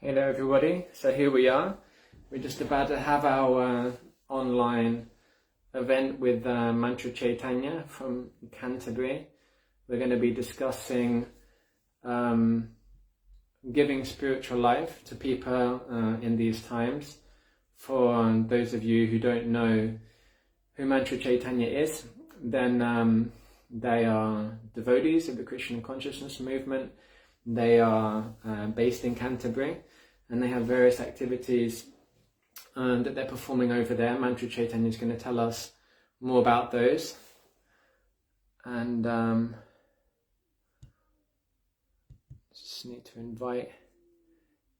Hello everybody, so here we are. We're just about to have our online event with Mantra Caitanya from Canterbury. We're going to be discussing giving spiritual life to people in these times. For those of you who don't know who Mantra Caitanya is, then they are devotees of the Krishna consciousness movement. They are based in Canterbury, and they have various activities that they're performing over there. Mantra Caitanya is going to tell us more about those. And just need to invite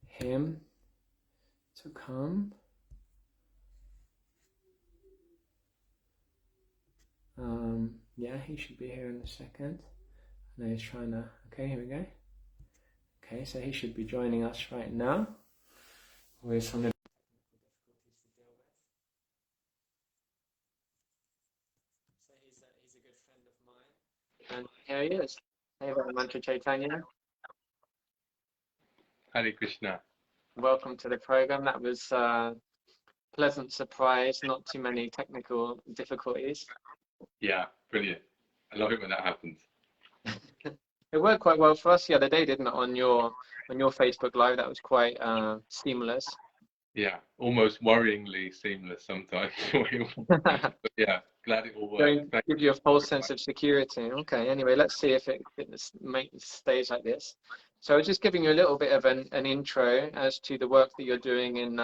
him to come. Yeah, he should be here in a second. I know he's trying to... Okay, here we go. Okay, so he should be joining us right now. With some technical difficulties to deal with. So he's a good friend of mine. And here he is. Hey there, Mantra Caitanya. Hare Krishna. Welcome to the program. That was a pleasant surprise, not too many technical difficulties. Yeah, brilliant. I love it when that happens. It worked quite well for us the other day, didn't it, on your Facebook Live? That was quite seamless. Yeah, almost worryingly seamless sometimes. But yeah, glad it all worked. Don't give you a false sense of security. Okay, anyway, let's see if it stays like this. So I was just giving you a little bit of an intro as to the work that you're doing in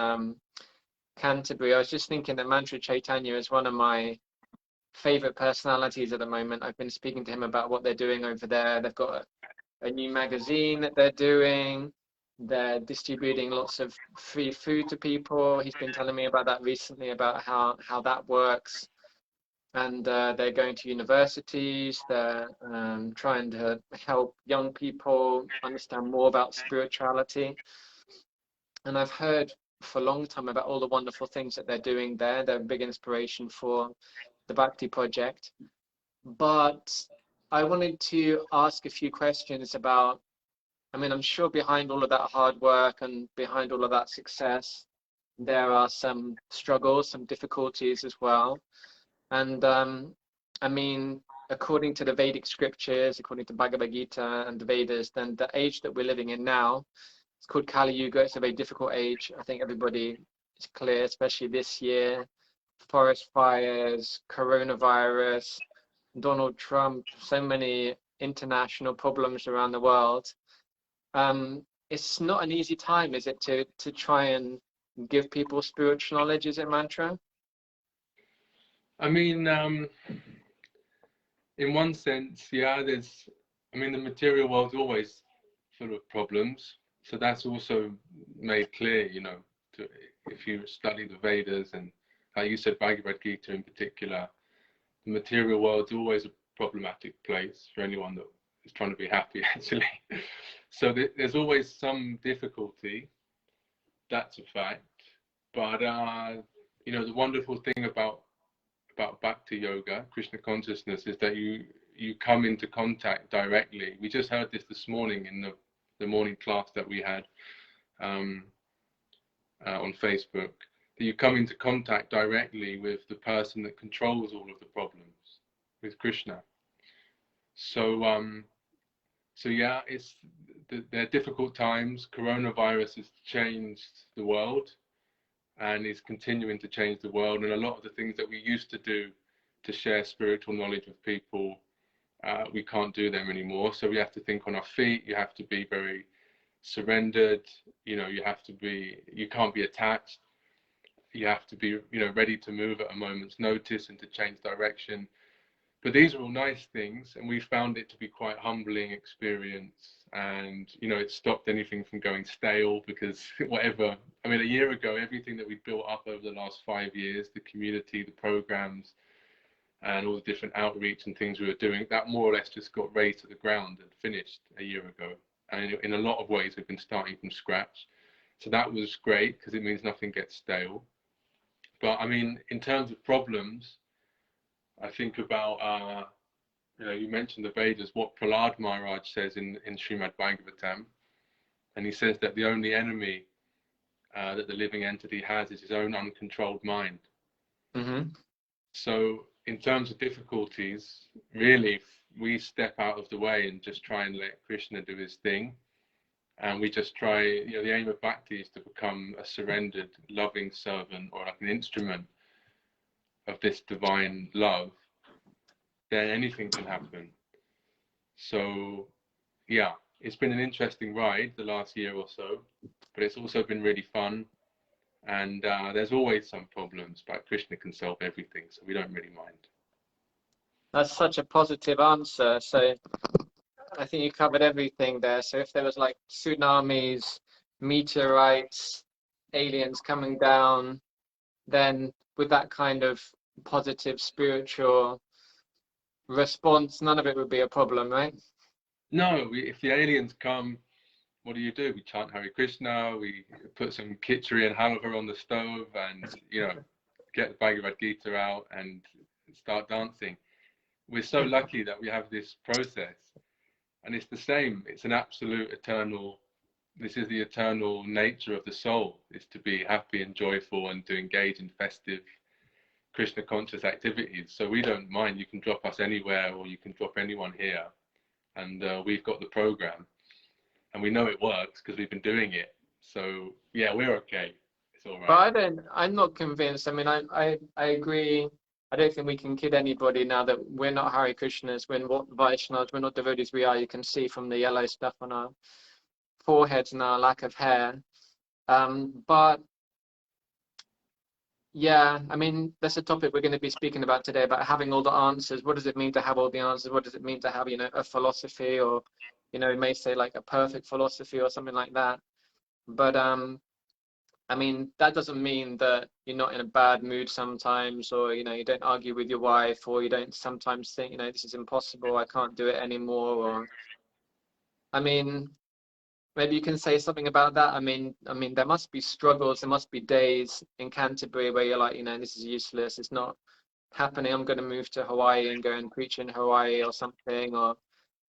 Canterbury. I was just thinking that Mantra Caitanya is one of my favorite personalities at the moment. I've been speaking to him about what they're doing over there. They've got a new magazine that they're doing. They're distributing lots of free food to people. He's been telling me about that recently, about how that works. And they're going to universities. They're trying to help young people understand more about spirituality. And I've heard for a long time about all the wonderful things that they're doing there. They're a big inspiration for the Bhakti project. But I wanted to ask a few questions about, I mean, I'm sure behind all of that hard work and behind all of that success, there are some struggles, some difficulties as well. And I mean, according to the Vedic scriptures, according to Bhagavad Gita and the Vedas, then the age that we're living in now, it's called Kali Yuga. It's a very difficult age. I think everybody is clear, especially this year. Forest fires, coronavirus, Donald Trump, so many international problems around the world. It's not an easy time, is it, to try and give people spiritual knowledge? Is it, Mantra? I mean, in one sense, yeah, the material world's always full of problems. So that's also made clear, if you study the Vedas and how you said Bhagavad Gita in particular, the material world's always a problematic place for anyone that is trying to be happy, actually. So there's always some difficulty. That's a fact. But, the wonderful thing about Bhakti Yoga, Krishna consciousness, is that you come into contact directly. We just heard this morning in the morning class that we had on Facebook, that you come into contact directly with the person that controls all of the problems, with Krishna. So yeah, there are difficult times. Coronavirus has changed the world and is continuing to change the world. And a lot of the things that we used to do to share spiritual knowledge with people, we can't do them anymore. So we have to think on our feet. You have to be very surrendered. You can't be attached. You have to be, ready to move at a moment's notice and to change direction. But these are all nice things, and we found it to be quite humbling experience. And, it stopped anything from going stale, because a year ago, everything that we built up over the last 5 years, the community, the programs, and all the different outreach and things we were doing, that more or less just got razed to the ground and finished a year ago. And in a lot of ways, we've been starting from scratch. So that was great, because it means nothing gets stale. But in terms of problems, I think about, you mentioned the Vedas, what Prahlad Maharaj says in Srimad Bhagavatam. And he says that the only enemy that the living entity has is his own uncontrolled mind. Mm-hmm. So in terms of difficulties, really, we step out of the way and just try and let Krishna do his thing. And we just try, the aim of bhakti is to become a surrendered, loving servant, or like an instrument of this divine love. Then anything can happen. So, yeah, it's been an interesting ride the last year or so, but it's also been really fun. And there's always some problems, but Krishna can solve everything, so we don't really mind. That's such a positive answer. So I think you covered everything there. So if there was like tsunamis, meteorites, aliens coming down, then with that kind of positive spiritual response, none of it would be a problem, right? No, if the aliens come, what do? We chant Hare Krishna, we put some khichdi and halva on the stove, and get the Bhagavad Gita out and start dancing. We're so lucky that we have this process, and it's the same. It's an absolute eternal. This is the eternal nature of the soul: is to be happy and joyful and to engage in festive Krishna conscious activities. So we don't mind. You can drop us anywhere, or you can drop anyone here, and we've got the program. And we know it works because we've been doing it. So yeah, we're okay. It's all right. But I'm not convinced. I mean, I agree. I don't think we can kid anybody now that we're not Hare Krishnas, we're not Vaishnavas, we're not devotees. We are. You can see from the yellow stuff on our foreheads and our lack of hair. But yeah, I mean, that's a topic we're going to be speaking about today, about having all the answers. What does it mean to have all the answers? What does it mean to have, a philosophy, or, we may say like a perfect philosophy or something like that. But I mean, that doesn't mean that you're not in a bad mood sometimes, or, you don't argue with your wife, or you don't sometimes think, this is impossible, I can't do it anymore. Or, I mean, maybe you can say something about that. I mean, there must be struggles, there must be days in Canterbury where you're like, this is useless, it's not happening, I'm going to move to Hawaii and go and preach in Hawaii or something. Or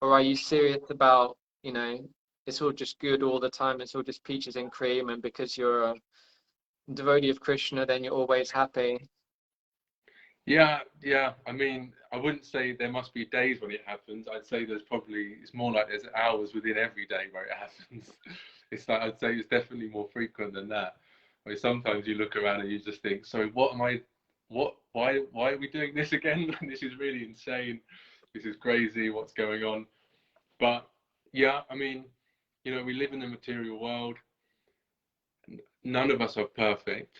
are you serious about, it's all just good all the time, it's all just peaches and cream, and because you're a devotee of Krishna, then you're always happy? Yeah. I mean, I wouldn't say there must be days when it happens. I'd say it's more like there's hours within every day where it happens. It's like, I'd say it's definitely more frequent than that. I mean, sometimes you look around and you just think, sorry, why are we doing this again? This is really insane. This is crazy. What's going on? But yeah, I mean, we live in the material world. None of us are perfect.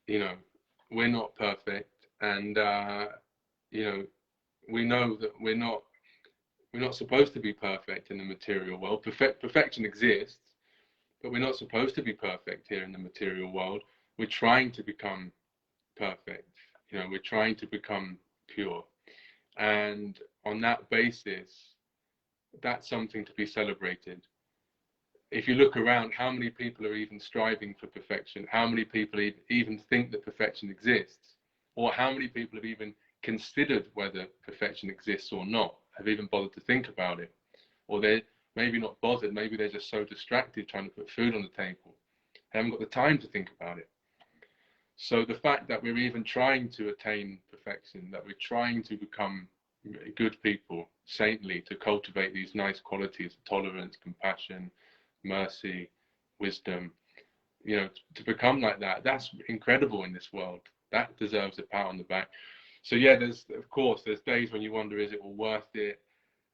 We're not perfect. And we know that we're not supposed to be perfect in the material world. Perfection exists, but we're not supposed to be perfect here in the material world. We're trying to become perfect. We're trying to become pure, and on that basis, that's something to be celebrated. If you look around, how many people are even striving for perfection? How many people even think that perfection exists? Or how many people have even considered whether perfection exists or not, have even bothered to think about it? Or they're maybe not bothered, maybe they're just so distracted trying to put food on the table, they haven't got the time to think about it. So the fact that we're even trying to attain perfection, that we're trying to become good people, saintly, to cultivate these nice qualities of tolerance, compassion, mercy, wisdom, to become like that, that's incredible in this world. That deserves a pat on the back. So yeah, there's days when you wonder, is it all worth it?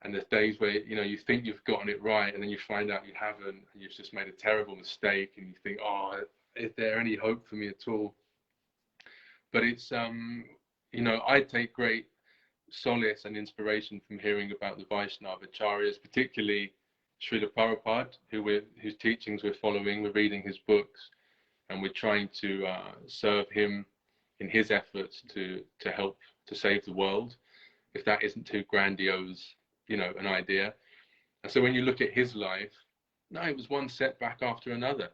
And there's days where you think you've gotten it right, and then you find out you haven't, and you've just made a terrible mistake, and you think, oh, is there any hope for me at all? But it's I take great solace and inspiration from hearing about the Vaishnava Acharyas, particularly Srila Prabhupada, whose teachings we're following. We're reading his books, and we're trying to serve him in his efforts to help to save the world, if that isn't too grandiose, an idea. And so when you look at his life, no, it was one setback after another.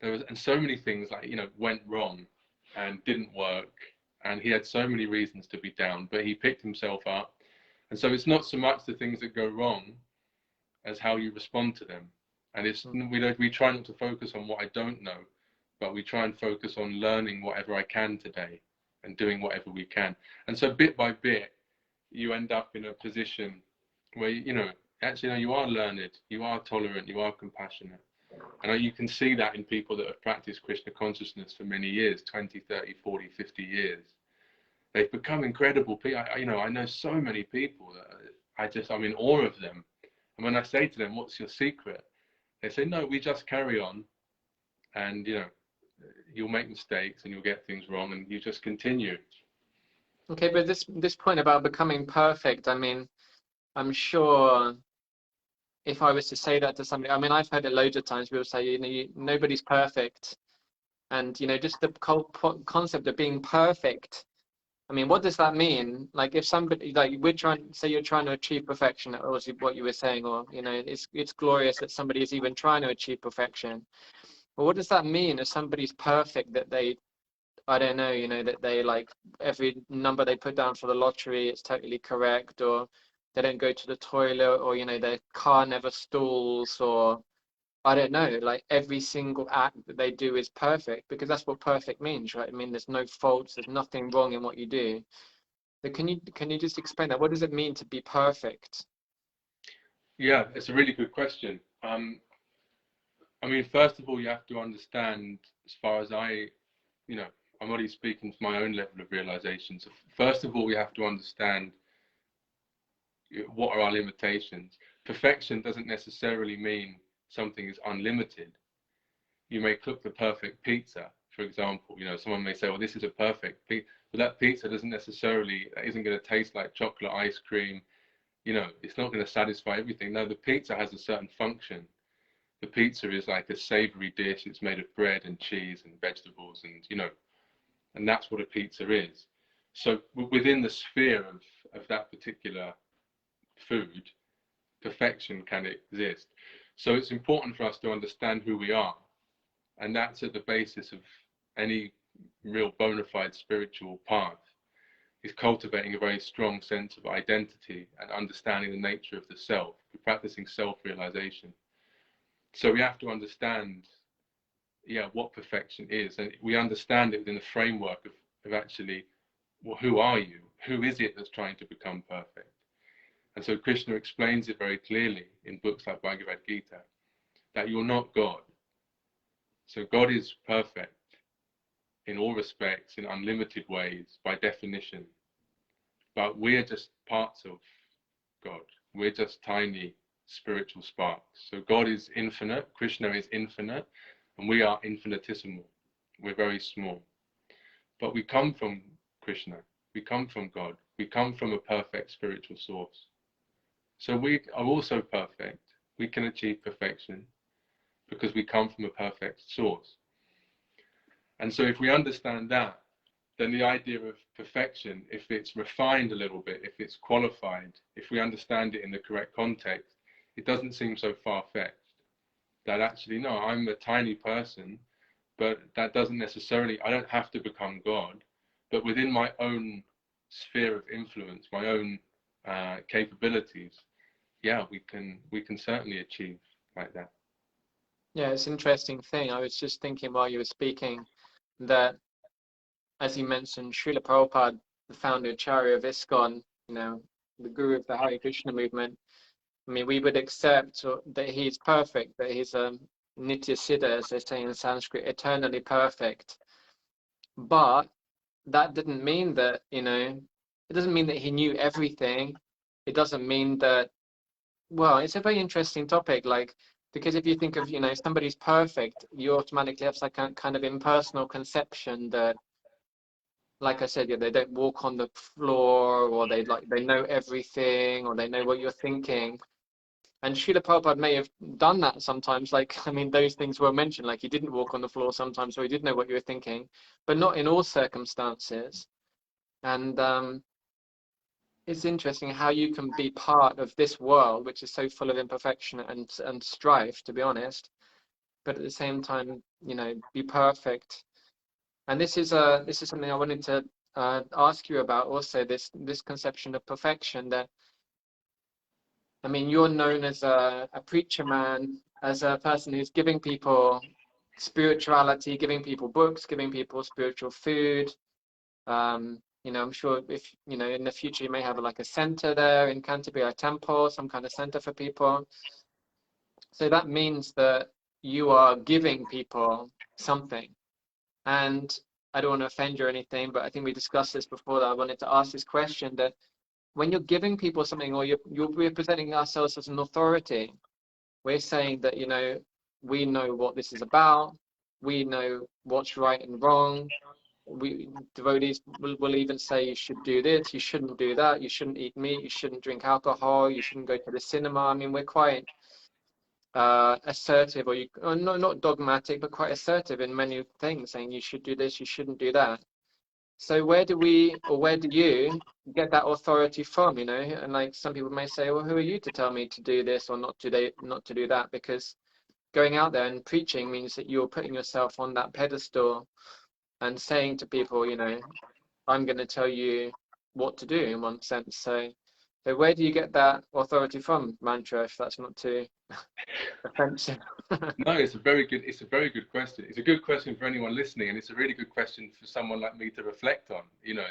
And so many things went wrong and didn't work, and he had so many reasons to be down, but he picked himself up. And so it's not so much the things that go wrong as how you respond to them. And we try not to focus on what I don't know, but we try and focus on learning whatever I can today and doing whatever we can. And so bit by bit, you end up in a position where, you know, actually, no, you are learned, you are tolerant, you are compassionate. And you can see that in people that have practiced Krishna consciousness for many years, 20, 30, 40, 50 years. They've become incredible people. You know, I know so many people that I'm in awe of them. And when I say to them, what's your secret? They say, no, we just carry on. And, you know, you'll make mistakes and you'll get things wrong and you just continue. Okay, but this point about becoming perfect, I mean, I'm sure if I was to say that to somebody, I mean, I've heard it loads of times, people say, you know, nobody's perfect. And, you know, just the concept of being perfect. I mean, what does that mean? Like, if somebody, like, say you're trying to achieve perfection, or what you were saying, or, you know, it's glorious that somebody is even trying to achieve perfection. But what does that mean if somebody's perfect, that they, I don't know, you know, that they, like, every number they put down for the lottery, it's totally correct, or they don't go to the toilet, or, you know, their car never stalls, or I don't know, like every single act that they do is perfect, because that's what perfect means, right? I mean, there's no faults, there's nothing wrong in what you do. But can you just explain that? What does it mean to be perfect? Yeah, it's a really good question. I mean, first of all, you have to understand, as far as you know, I'm only speaking to my own level of realization. So first of all, we have to understand what are our limitations. Perfection doesn't necessarily mean something is unlimited. You may cook the perfect pizza, for example. You know, someone may say, well, this is a perfect pizza, but that pizza isn't going to taste like chocolate ice cream. You know, it's not going to satisfy everything. No, the pizza has a certain function. The pizza is like a savory dish. It's made of bread and cheese and vegetables, and, you know, and that's what a pizza is. So within the sphere of that particular food, perfection can exist. So it's important for us to understand who we are, and that's at the basis of any real bona fide spiritual path, is cultivating a very strong sense of identity and understanding the nature of the self, practicing self-realization. So we have to understand, yeah, what perfection is, and we understand it within the framework of actually, well, who are you? Who is it that's trying to become perfect? And so Krishna explains it very clearly in books like Bhagavad Gita, that you're not God. So God is perfect in all respects, in unlimited ways, by definition. But we're just parts of God. We're just tiny spiritual sparks. So God is infinite, Krishna is infinite, and we are infinitesimal. We're very small. But we come from Krishna. We come from God. We come from a perfect spiritual source. So we are also perfect. We can achieve perfection because we come from a perfect source. And so if we understand that, then the idea of perfection, if it's refined a little bit, if it's qualified, if we understand it in the correct context, it doesn't seem so far-fetched. That actually, no, I'm a tiny person, but that doesn't necessarily, I don't have to become God, but within my own sphere of influence, my own capabilities, yeah, we can certainly achieve like that. Yeah, it's an interesting thing. I was just thinking while you were speaking that, as you mentioned, Srila Prabhupada, the founder Acharya of ISKCON, you know, the guru of the Hare Krishna movement, I mean, we would accept that he's perfect, that he's a Nitya Siddha, as they say in Sanskrit, eternally perfect. But that didn't mean that, you know, it doesn't mean that he knew everything. It doesn't mean that, well, it's a very interesting topic, like, because if you think of, you know, if somebody's perfect, you automatically have some kind of impersonal conception that, like I said, yeah, they don't walk on the floor, or they know everything, or they know what you're thinking. And Srila Prabhupada may have done that sometimes. Like, I mean, those things were mentioned, like he didn't walk on the floor sometimes, so he did know what you were thinking, but not in all circumstances. And it's interesting how you can be part of this world, which is so full of imperfection and strife, to be honest, but at the same time, you know, be perfect. And this is something I wanted to ask you about also, this conception of perfection. That, I mean, you're known as a preacher man, as a person who's giving people spirituality, giving people books, giving people spiritual food. You know, I'm sure if, you know, in the future you may have like a center there in Canterbury, a temple, some kind of center for people. So that means that you are giving people something. And I don't want to offend you or anything, but I think we discussed this before, that I wanted to ask this question, that when you're giving people something, or you're representing ourselves as an authority, we're saying that, you know, we know what this is about, we know what's right and wrong. We devotees will even say you should do this, you shouldn't do that, you shouldn't eat meat, you shouldn't drink alcohol, you shouldn't go to the cinema. I mean, we're quite assertive, or not dogmatic, but quite assertive in many things, saying you should do this, you shouldn't do that. So where do you get that authority from, you know? And like some people may say, well, who are you to tell me to do this or not to do that? Because going out there and preaching means that you're putting yourself on that pedestal and saying to people, you know, I'm going to tell you what to do in one sense. So where do you get that authority from, Mantra, if that's not too offensive? No, it's a very good question. It's a good question for anyone listening, and it's a really good question for someone like me to reflect on. You know,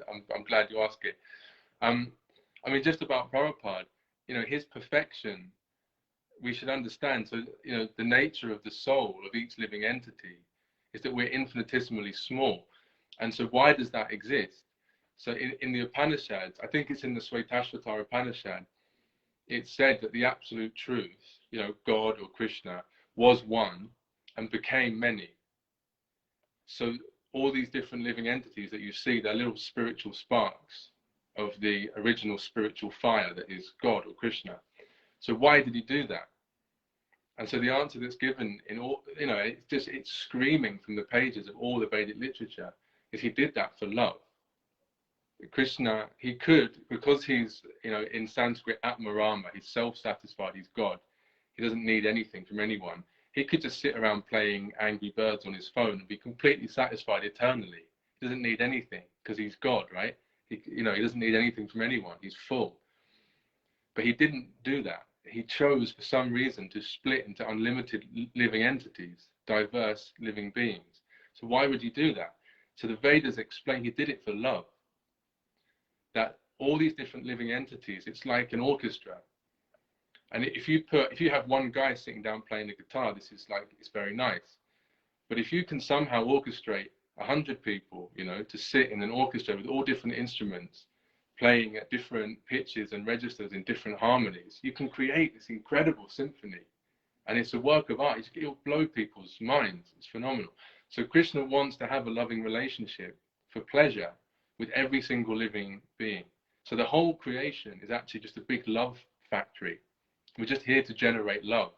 I'm glad you asked it. I mean, just about Prabhupada, you know, his perfection, we should understand. So, you know, the nature of the soul of each living entity is that we're infinitesimally small. And so why does that exist? So in the Upanishads, I think it's in the Svetashvatara Upanishad, it said that the absolute truth, you know, God or Krishna, was one and became many. So all these different living entities that you see, they're little spiritual sparks of the original spiritual fire that is God or Krishna. So why did he do that? And so the answer that's given in all, you know, it's screaming from the pages of all the Vedic literature, is he did that for love. Krishna, he could, because he's, you know, in Sanskrit, Atmarama, he's self-satisfied, he's God. He doesn't need anything from anyone. He could just sit around playing Angry Birds on his phone and be completely satisfied eternally. He doesn't need anything because he's God, right? You know, he doesn't need anything from anyone. He's full. But he didn't do that. He chose for some reason to split into unlimited living entities, diverse living beings. So why would you do that? So the Vedas explain he did it for love. That all these different living entities, it's like an orchestra. And if you have one guy sitting down playing the guitar, it's very nice. But if you can somehow orchestrate 100 people, you know, to sit in an orchestra with all different instruments, playing at different pitches and registers in different harmonies, you can create this incredible symphony. And it's a work of art. It'll blow people's minds. It's phenomenal. So Krishna wants to have a loving relationship for pleasure with every single living being. So the whole creation is actually just a big love factory. We're just here to generate love.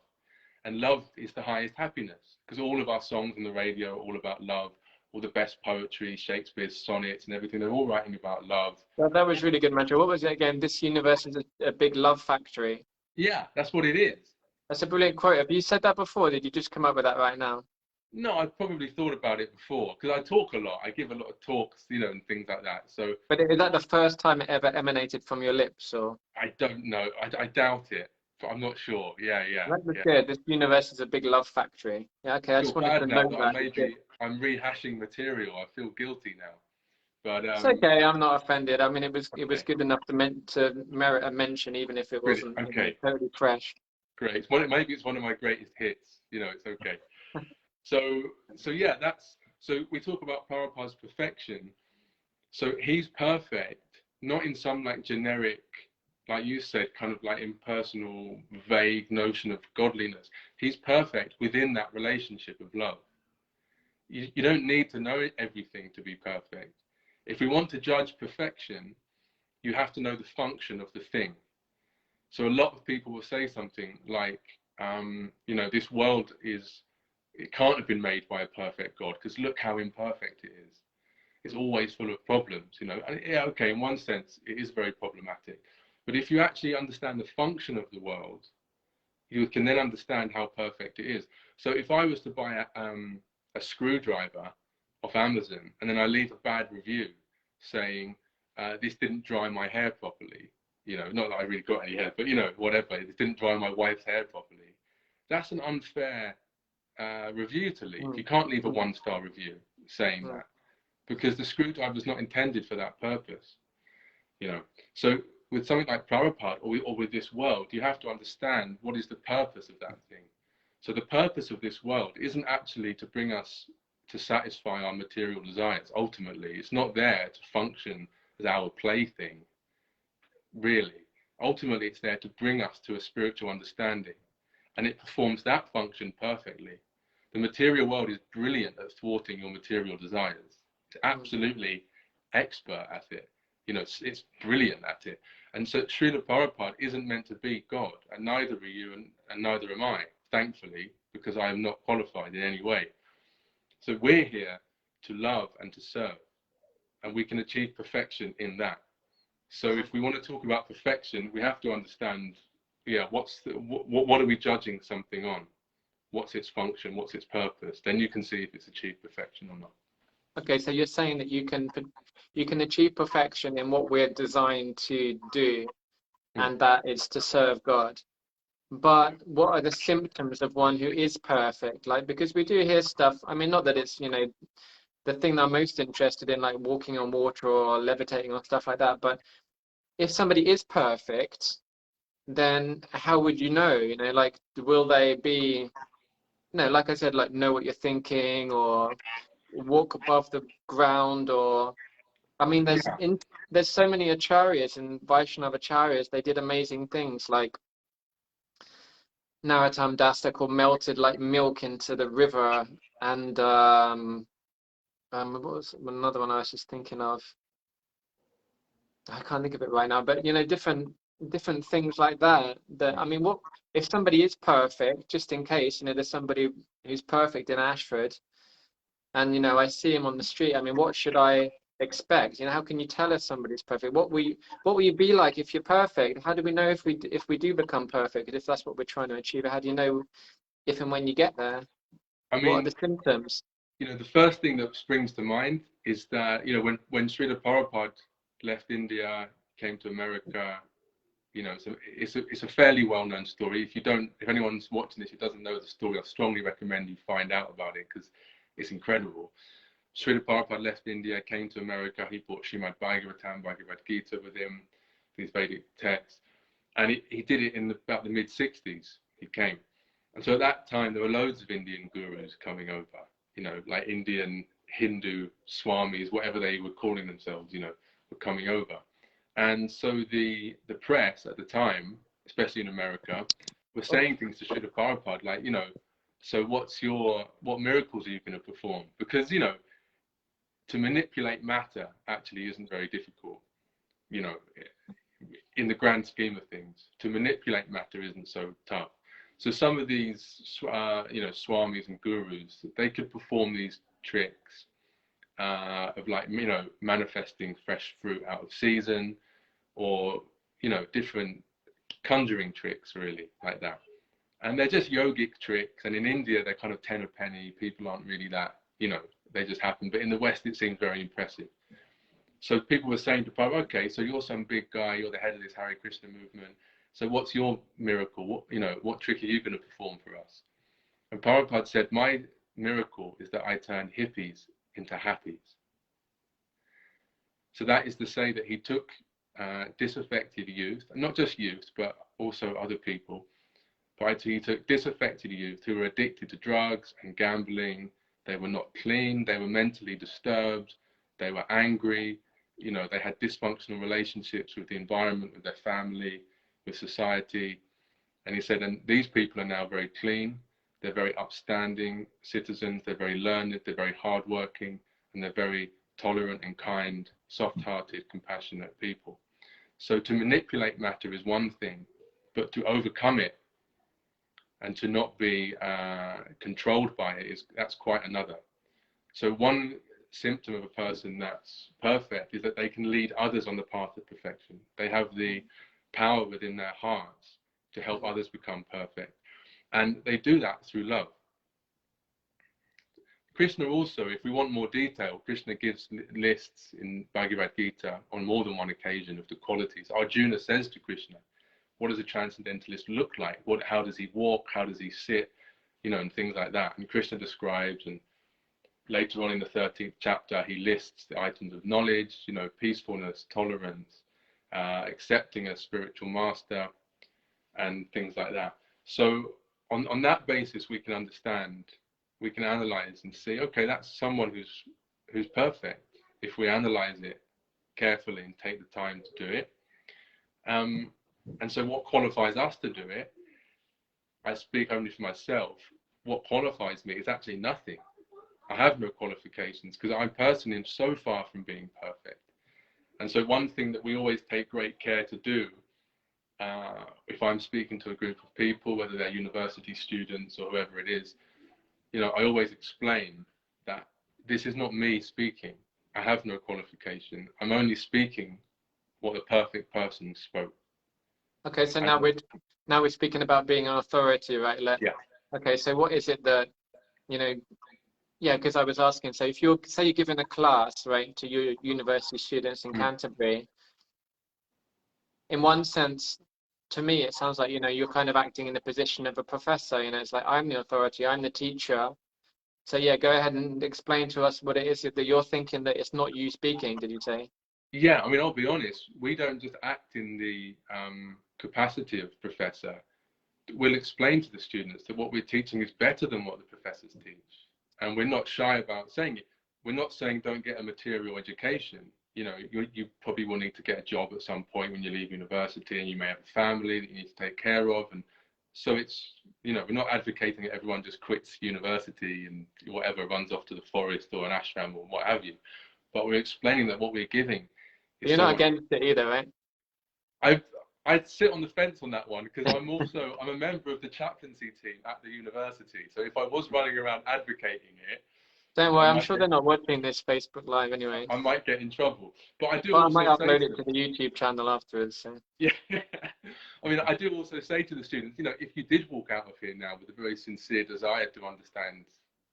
And love is the highest happiness, because all of our songs on the radio are all about love. All the best poetry, Shakespeare's sonnets and everything, they're all writing about love. Well, that was really good, Mantra. What was it again? This universe is a big love factory. Yeah, that's what it is. That's a brilliant quote. Have you said that before? Did you just come up with that right now? No, I've probably thought about it before, because I talk a lot. I give a lot of talks, you know, and things like that. So, But is that the first time it ever emanated from your lips, or? I don't know. I doubt it, but I'm not sure. Yeah. That was Yeah. good. This universe is a big love factory. Yeah, okay. I I feel just wanted to bad now note that that. I'm rehashing material. I feel guilty now. But It's okay. I'm not offended. I mean, it was okay. good enough to merit a mention, even if it Brilliant. wasn't, you know, Okay, totally fresh. great. Maybe it's one of my greatest hits. You know, it's okay. So yeah, so we talk about Prabhupada's perfection. So he's perfect, not in some like generic, like you said, kind of like impersonal, vague notion of godliness. He's perfect within that relationship of love. You don't need to know everything to be perfect. If we want to judge perfection, you have to know the function of the thing. So a lot of people will say something like, you know, this world it can't have been made by a perfect God, because look how imperfect it is. It's always full of problems, you know. And yeah, okay, in one sense, it is very problematic. But if you actually understand the function of the world, you can then understand how perfect it is. So if I was to buy a screwdriver off Amazon, and then I leave a bad review saying, this didn't dry my hair properly, you know, not that I really got any hair, but, you know, whatever, this didn't dry my wife's hair properly, that's an unfair review to leave. Mm. You can't leave a 1-star review saying Mm. that, because the screwdriver is not intended for that purpose. So with something like Prabhupada or with this world, you have to understand what is the purpose of that thing. So the purpose of this world isn't actually to bring us to satisfy our material desires. Ultimately, it's not there to function as our plaything, really. Ultimately, it's there to bring us to a spiritual understanding, and it performs that function perfectly. The material world is brilliant at thwarting your material desires. It's absolutely expert at it. It's brilliant at it. And so Srila Prabhupada isn't meant to be God, and neither are you, and neither am I, thankfully, because I am not qualified in any way. So we're here to love and to serve, and we can achieve perfection in that. So if we want to talk about perfection, we have to understand, what are we judging something on? What's its function? What's its purpose? Then you can see if it's achieved perfection or not. Okay, so you're saying that you can achieve perfection in what we're designed to do, and that it's to serve God. But what are the symptoms of one who is perfect? Like, because we do hear stuff, I mean, not that it's, the thing that I'm most interested in, like walking on water or levitating or stuff like that, but if somebody is perfect, then how would you know? Like, will they be, like I said, like know what you're thinking, or walk above the ground, or I mean, Yeah. there's so many acharyas and Vaishnava acharyas. They did amazing things, like Narottam Das, they called melted like milk into the river, and what was another one I was just thinking of? I can't think of it right now, but different things like that. That, I mean, what if somebody is perfect? Just in case, there's somebody who's perfect in Ashford, and I see him on the street. I mean, what should I expect? How can you tell if somebody's perfect? What will you be like if you're perfect? How do we know if we do become perfect? If that's what we're trying to achieve, how do you know if and when you get there? I What are mean, the symptoms? the first thing that springs to mind is that, when Srila Prabhupada left India, came to America, so it's a fairly well-known story. If anyone's watching this who doesn't know the story, I strongly recommend you find out about it, because it's incredible. Srila Prabhupada left India, came to America. He brought Srimad Bhagavatam, Bhagavad Gita with him, these Vedic texts, and he did it in about the mid-60s. He came, and so at that time there were loads of Indian gurus coming over, like Indian Hindu swamis, whatever they were calling themselves, were coming over. And so the press at the time, especially in America, were saying things to Srila Prabhupada like, so what miracles are you going to perform? Because, to manipulate matter actually isn't very difficult, in the grand scheme of things. To manipulate matter isn't so tough. So some of these, swamis and gurus, they could perform these tricks of like, manifesting fresh fruit out of season, or, different conjuring tricks, really, like that. And they're just yogic tricks. And in India, they're kind of 10 a penny. People aren't really that, they just happen. But in the West, it seems very impressive. So people were saying to Prabhupada, okay, so you're some big guy, you're the head of this Hare Krishna movement. So what's your miracle? What trick are you going to perform for us? And Prabhupada said, my miracle is that I turn hippies into happies. So that is to say that he took disaffected youth, not just youth, but also other people. But he took disaffected youth who were addicted to drugs and gambling. They were not clean. They were mentally disturbed. They were angry. They had dysfunctional relationships with the environment, with their family, with society. And he said, and these people are now very clean. They're very upstanding citizens. They're very learned. They're very hardworking, and they're very tolerant and kind, soft-hearted, compassionate people. So to manipulate matter is one thing, but to overcome it and to not be controlled by it that's quite another. So one symptom of a person that's perfect is that they can lead others on the path of perfection. They have the power within their hearts to help others become perfect, and they do that through love. Krishna also, if we want more detail, Krishna gives lists in Bhagavad Gita on more than one occasion of the qualities. Arjuna says to Krishna, what does a transcendentalist look like? How does he walk? How does he sit? and things like that. And Krishna describes, and later on in the 13th chapter, he lists the items of knowledge, peacefulness, tolerance, accepting a spiritual master, and things like that. So on that basis, we can understand, we can analyze and see, okay, that's someone who's perfect if we analyze it carefully and take the time to do it. And so what qualifies us to do it, I speak only for myself, what qualifies me is actually nothing. I have no qualifications because I personally am so far from being perfect. And so one thing that we always take great care to do, if I'm speaking to a group of people, whether they're university students or whoever it is, I always explain that this is not me speaking. I have no qualification. I'm only speaking what the perfect person spoke. Okay, so now we're speaking about being an authority, right? Yeah. Okay, so what is it that, yeah, because I was asking, so if you're giving a class, right, to your university students in Canterbury, in one sense, to me, it sounds like, you're kind of acting in the position of a professor, it's like, I'm the authority, I'm the teacher. So yeah, go ahead and explain to us what it is that you're thinking, that it's not you speaking, did you say? Yeah, I mean, I'll be honest, we don't just act in the capacity of professor. We'll explain to the students that what we're teaching is better than what the professors teach. And we're not shy about saying it. We're not saying don't get a material education. You probably will need to get a job at some point when you leave university, and you may have a family that you need to take care of. And so it's, we're not advocating that everyone just quits university and whatever, runs off to the forest or an ashram or what have you. But we're explaining that what we're giving is You're not against it either, right? I'd sit on the fence on that one because I'm a member of the chaplaincy team at the university. So if I was running around advocating it, don't worry, I'm sure they're not watching this Facebook Live anyway. I might get in trouble. But I do. Well, I also might upload it to the YouTube channel afterwards. So. Yeah, I mean, I do also say to the students, if you did walk out of here now with a very sincere desire to understand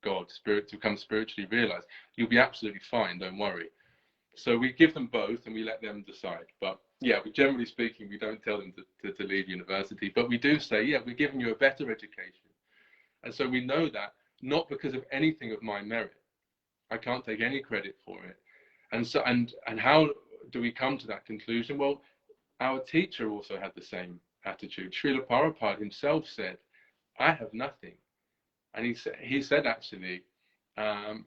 God, spirit, to become spiritually realized, you'll be absolutely fine. Don't worry. So we give them both and we let them decide. But yeah, generally speaking, we don't tell them to leave university, but we do say, yeah, we're giving you a better education. And so we know that not because of anything of my merit. I can't take any credit for it. And so, and how do we come to that conclusion? Well, our teacher also had the same attitude. Srila Prabhupada himself said, I have nothing. And he said actually, I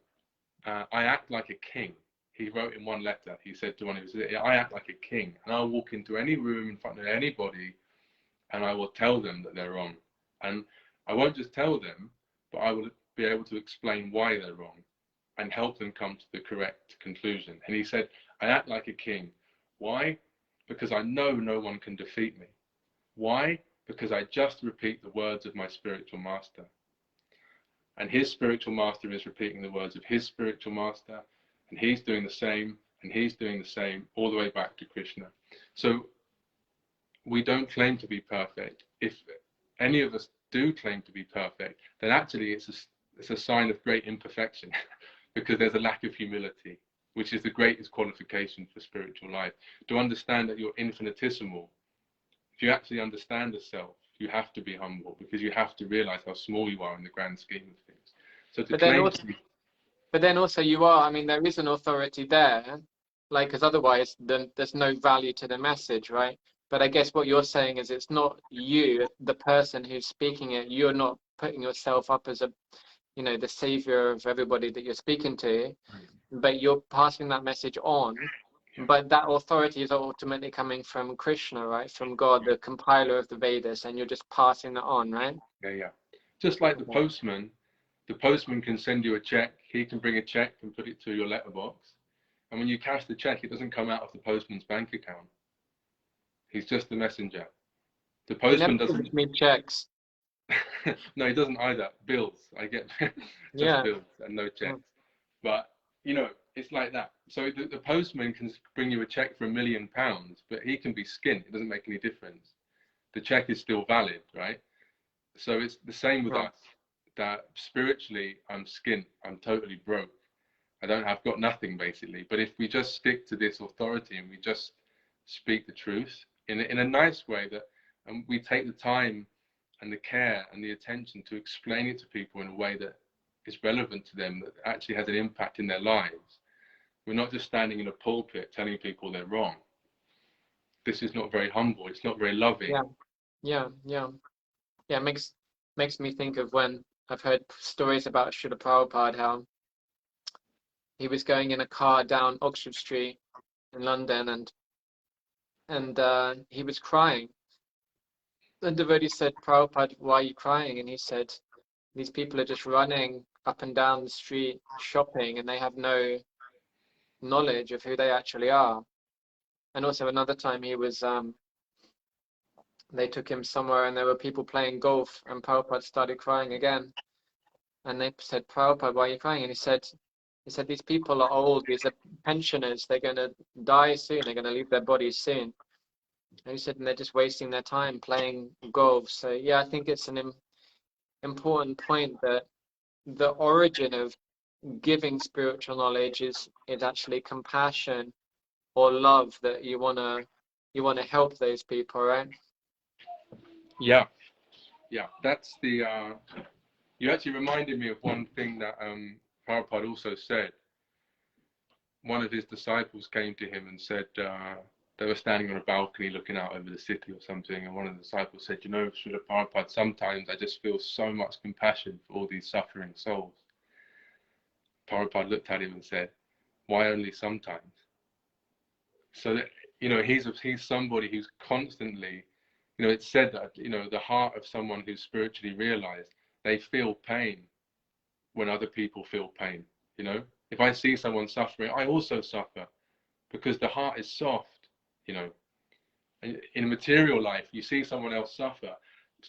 act like a king. He wrote in one letter, he said to one of his, I act like a king, and I'll walk into any room in front of anybody and I will tell them that they're wrong. And I won't just tell them, but I will be able to explain why they're wrong and help them come to the correct conclusion. And he said, I act like a king. Why? Because I know no one can defeat me. Why? Because I just repeat the words of my spiritual master. And his spiritual master is repeating the words of his spiritual master, and he's doing the same, and he's doing the same, all the way back to Krishna. So we don't claim to be perfect. If any of us do claim to be perfect, then actually it's a sign of great imperfection because there's a lack of humility, which is the greatest qualification for spiritual life. To understand that you're infinitesimal, if you actually understand the self, you have to be humble because you have to realize how small you are in the grand scheme of things. So but then also you are, I mean, there is an authority there, like, because otherwise then there's no value to the message, right? But I guess what you're saying is it's not you, the person who's speaking it, you're not putting yourself up as the savior of everybody that you're speaking to, but you're passing that message on. But that authority is ultimately coming from Krishna, right? From God, the compiler of the Vedas, and you're just passing it on, right? Yeah. Just like the postman can send you a check. He can bring a check and put it to your letterbox. And when you cash the check, it doesn't come out of the postman's bank account. He's just the messenger. The postman doesn't need checks. No, he doesn't either. Bills. I get just bills and no checks. But it's like that. So the postman can bring you a check for £1 million, but he can be skint. It doesn't make any difference. The check is still valid, right? So it's the same with us. That spiritually, I'm skint. I'm totally broke. I've got nothing basically. But if we just stick to this authority and we just speak the truth in a nice way, that and we take the time and the care and the attention to explain it to people in a way that is relevant to them, that actually has an impact in their lives. We're not just standing in a pulpit telling people they're wrong. This is not very humble. It's not very loving. Yeah. Makes me think of when I've heard stories about Srila Prabhupada, how he was going in a car down Oxford Street in London, and he was crying. The devotee said, "Prabhupada, why are you crying?" And he said, "These people are just running up and down the street shopping, and they have no knowledge of who they actually are." And also another time he was, they took him somewhere and there were people playing golf, and Prabhupada started crying again. And they said, "Prabhupada, why are you crying?" And he said, "These people are old, these are pensioners, they're going to die soon, they're going to leave their bodies soon." And he said, and they're just wasting their time playing golf. So yeah, I think it's an important point that the origin of giving spiritual knowledge is actually compassion or love, that you wanna help those people, right? Yeah, that's the you actually reminded me of one thing that Prabhupada also said. One of his disciples came to him and said, they were standing on a balcony looking out over the city or something, and one of the disciples said, Srila Prabhupada, sometimes I just feel so much compassion for all these suffering souls. Prabhupada looked at him and said, why only sometimes? So that, he's somebody who's constantly, it's said that, the heart of someone who's spiritually realized, they feel pain when other people feel pain. If I see someone suffering, I also suffer, because the heart is soft. In material life, you see someone else suffer,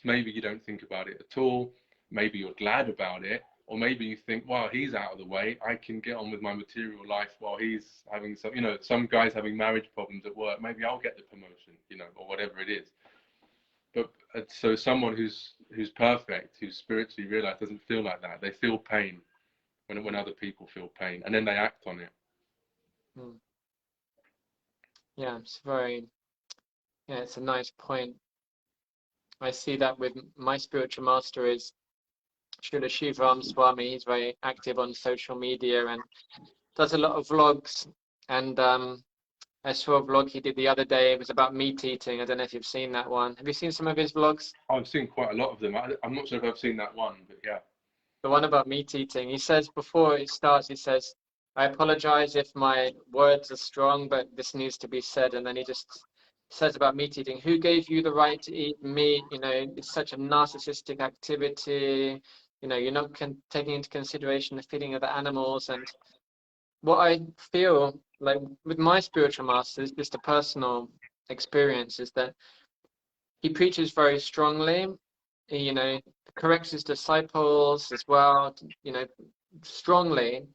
maybe you don't think about it at all, maybe you're glad about it, or maybe you think, well, he's out of the way, I can get on with my material life while he's having some guy's having marriage problems at work, maybe I'll get the promotion, or whatever it is. But so someone who's perfect, who's spiritually realized, doesn't feel like that. They feel pain when other people feel pain, and then they act on it. Yeah, it's a nice point. I see that with my spiritual master is Srila Shivaram Swami. He's very active on social media and does a lot of vlogs. And I saw a vlog he did the other day. It was about meat eating. I don't know if you've seen that one. Have you seen some of his vlogs? I've seen quite a lot of them. I'm not sure if I've seen that one, but yeah. The one about meat eating. He says before it starts, he says, "I apologize if my words are strong, but this needs to be said." And then he just says about meat eating, "Who gave you the right to eat meat? It's such a narcissistic activity. You're not taking into consideration the feeling of the animals." And what I feel like with my spiritual master is just a personal experience, is that he preaches very strongly, corrects his disciples as well, strongly,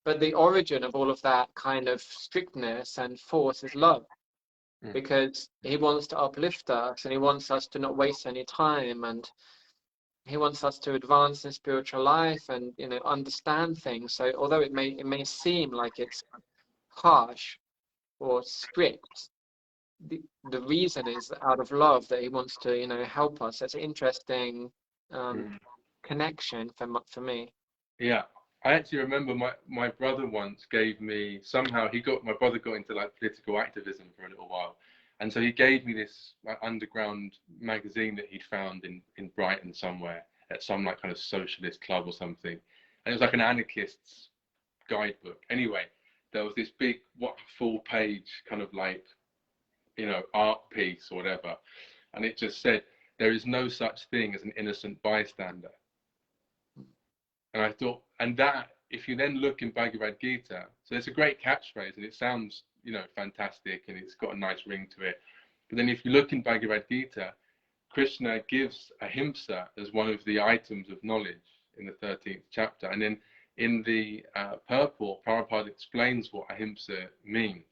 but the origin of all of that kind of strictness and force is love, because he wants to uplift us and he wants us to not waste any time, and he wants us to advance in spiritual life and understand things. So although it may seem like it's harsh or strict, the reason is out of love, that he wants to help us. That's an interesting connection for me. Yeah, I actually remember my brother once gave me, somehow my brother got into like political activism for a little while, and so he gave me this like underground magazine that he'd found in Brighton somewhere at some like kind of socialist club or something, and it was like an anarchist's guidebook. Anyway, there was this big full page kind of like art piece or whatever, and it just said, there is no such thing as an innocent bystander. And I thought, and that, if you then look in Bhagavad Gita, so it's a great catchphrase and it sounds fantastic and it's got a nice ring to it, but then if you look in Bhagavad Gita, Krishna gives ahimsa as one of the items of knowledge in the 13th chapter, and then in the purport, Prabhupada explains what ahimsa means.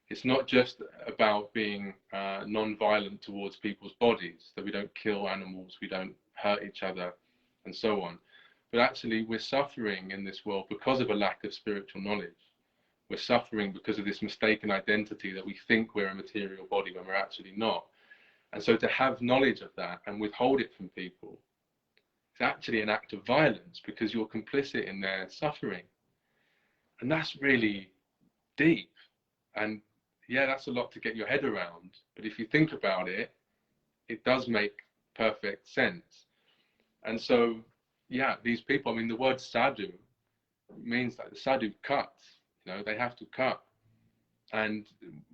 It's not just about being non-violent towards people's bodies, that we don't kill animals, we don't hurt each other, and so on. But actually, we're suffering in this world because of a lack of spiritual knowledge. We're suffering because of this mistaken identity that we think we're a material body when we're actually not. And so to have knowledge of that and withhold it from people, it's actually an act of violence because you're complicit in their suffering. And that's really deep. And yeah, that's a lot to get your head around. But if you think about it, it does make perfect sense. And so, yeah, these people, I mean, the word sadhu means that the sadhu cuts, they have to cut. And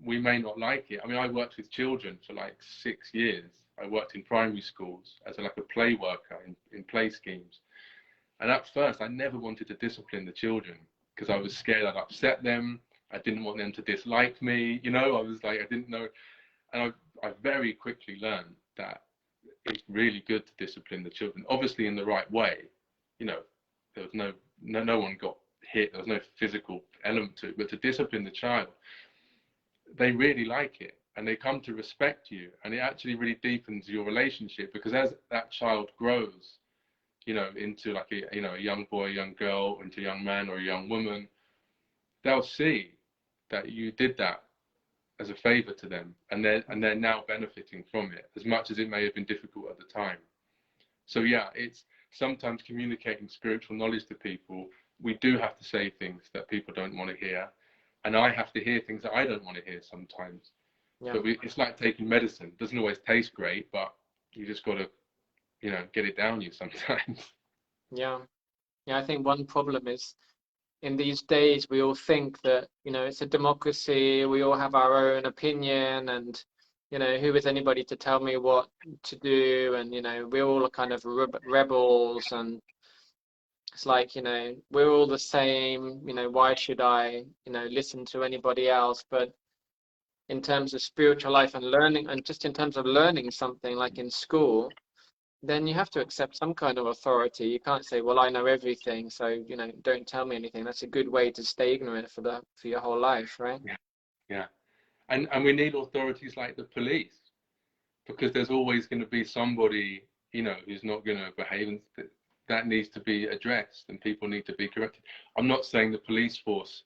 we may not like it. I mean, I worked with children for like 6 years. I worked in primary schools as like a play worker in play schemes. And at first, I never wanted to discipline the children because I was scared I'd upset them. I didn't want them to dislike me. I was like, I didn't know. And I very quickly learned that it's really good to discipline the children, obviously in the right way. There was no one got hit. There was no physical element to it. But to discipline the child, they really like it and they come to respect you, and it actually really deepens your relationship, because as that child grows, into like a young boy, young girl, into a young man or a young woman, they'll see that you did that as a favor to them, and they're now benefiting from it, as much as it may have been difficult at the time. So yeah, it's sometimes communicating spiritual knowledge to people. We do have to say things that people don't want to hear, and I have to hear things that I don't want to hear sometimes. Yeah. But it's like taking medicine. It doesn't always taste great, but you just got to, get it down you sometimes. Yeah. Yeah, I think one problem is, in these days, we all think that, it's a democracy, we all have our own opinion, and, who is anybody to tell me what to do? And, we're all kind of rebels, and it's like, we're all the same, why should I, listen to anybody else? But in terms of spiritual life and learning, and just in terms of learning something like in school, then you have to accept some kind of authority. You can't say, well, I know everything, so, don't tell me anything. That's a good way to stay ignorant for your whole life, right? Yeah. And we need authorities like the police, because there's always going to be somebody, who's not going to behave, and that needs to be addressed, and people need to be corrected. I'm not saying the police force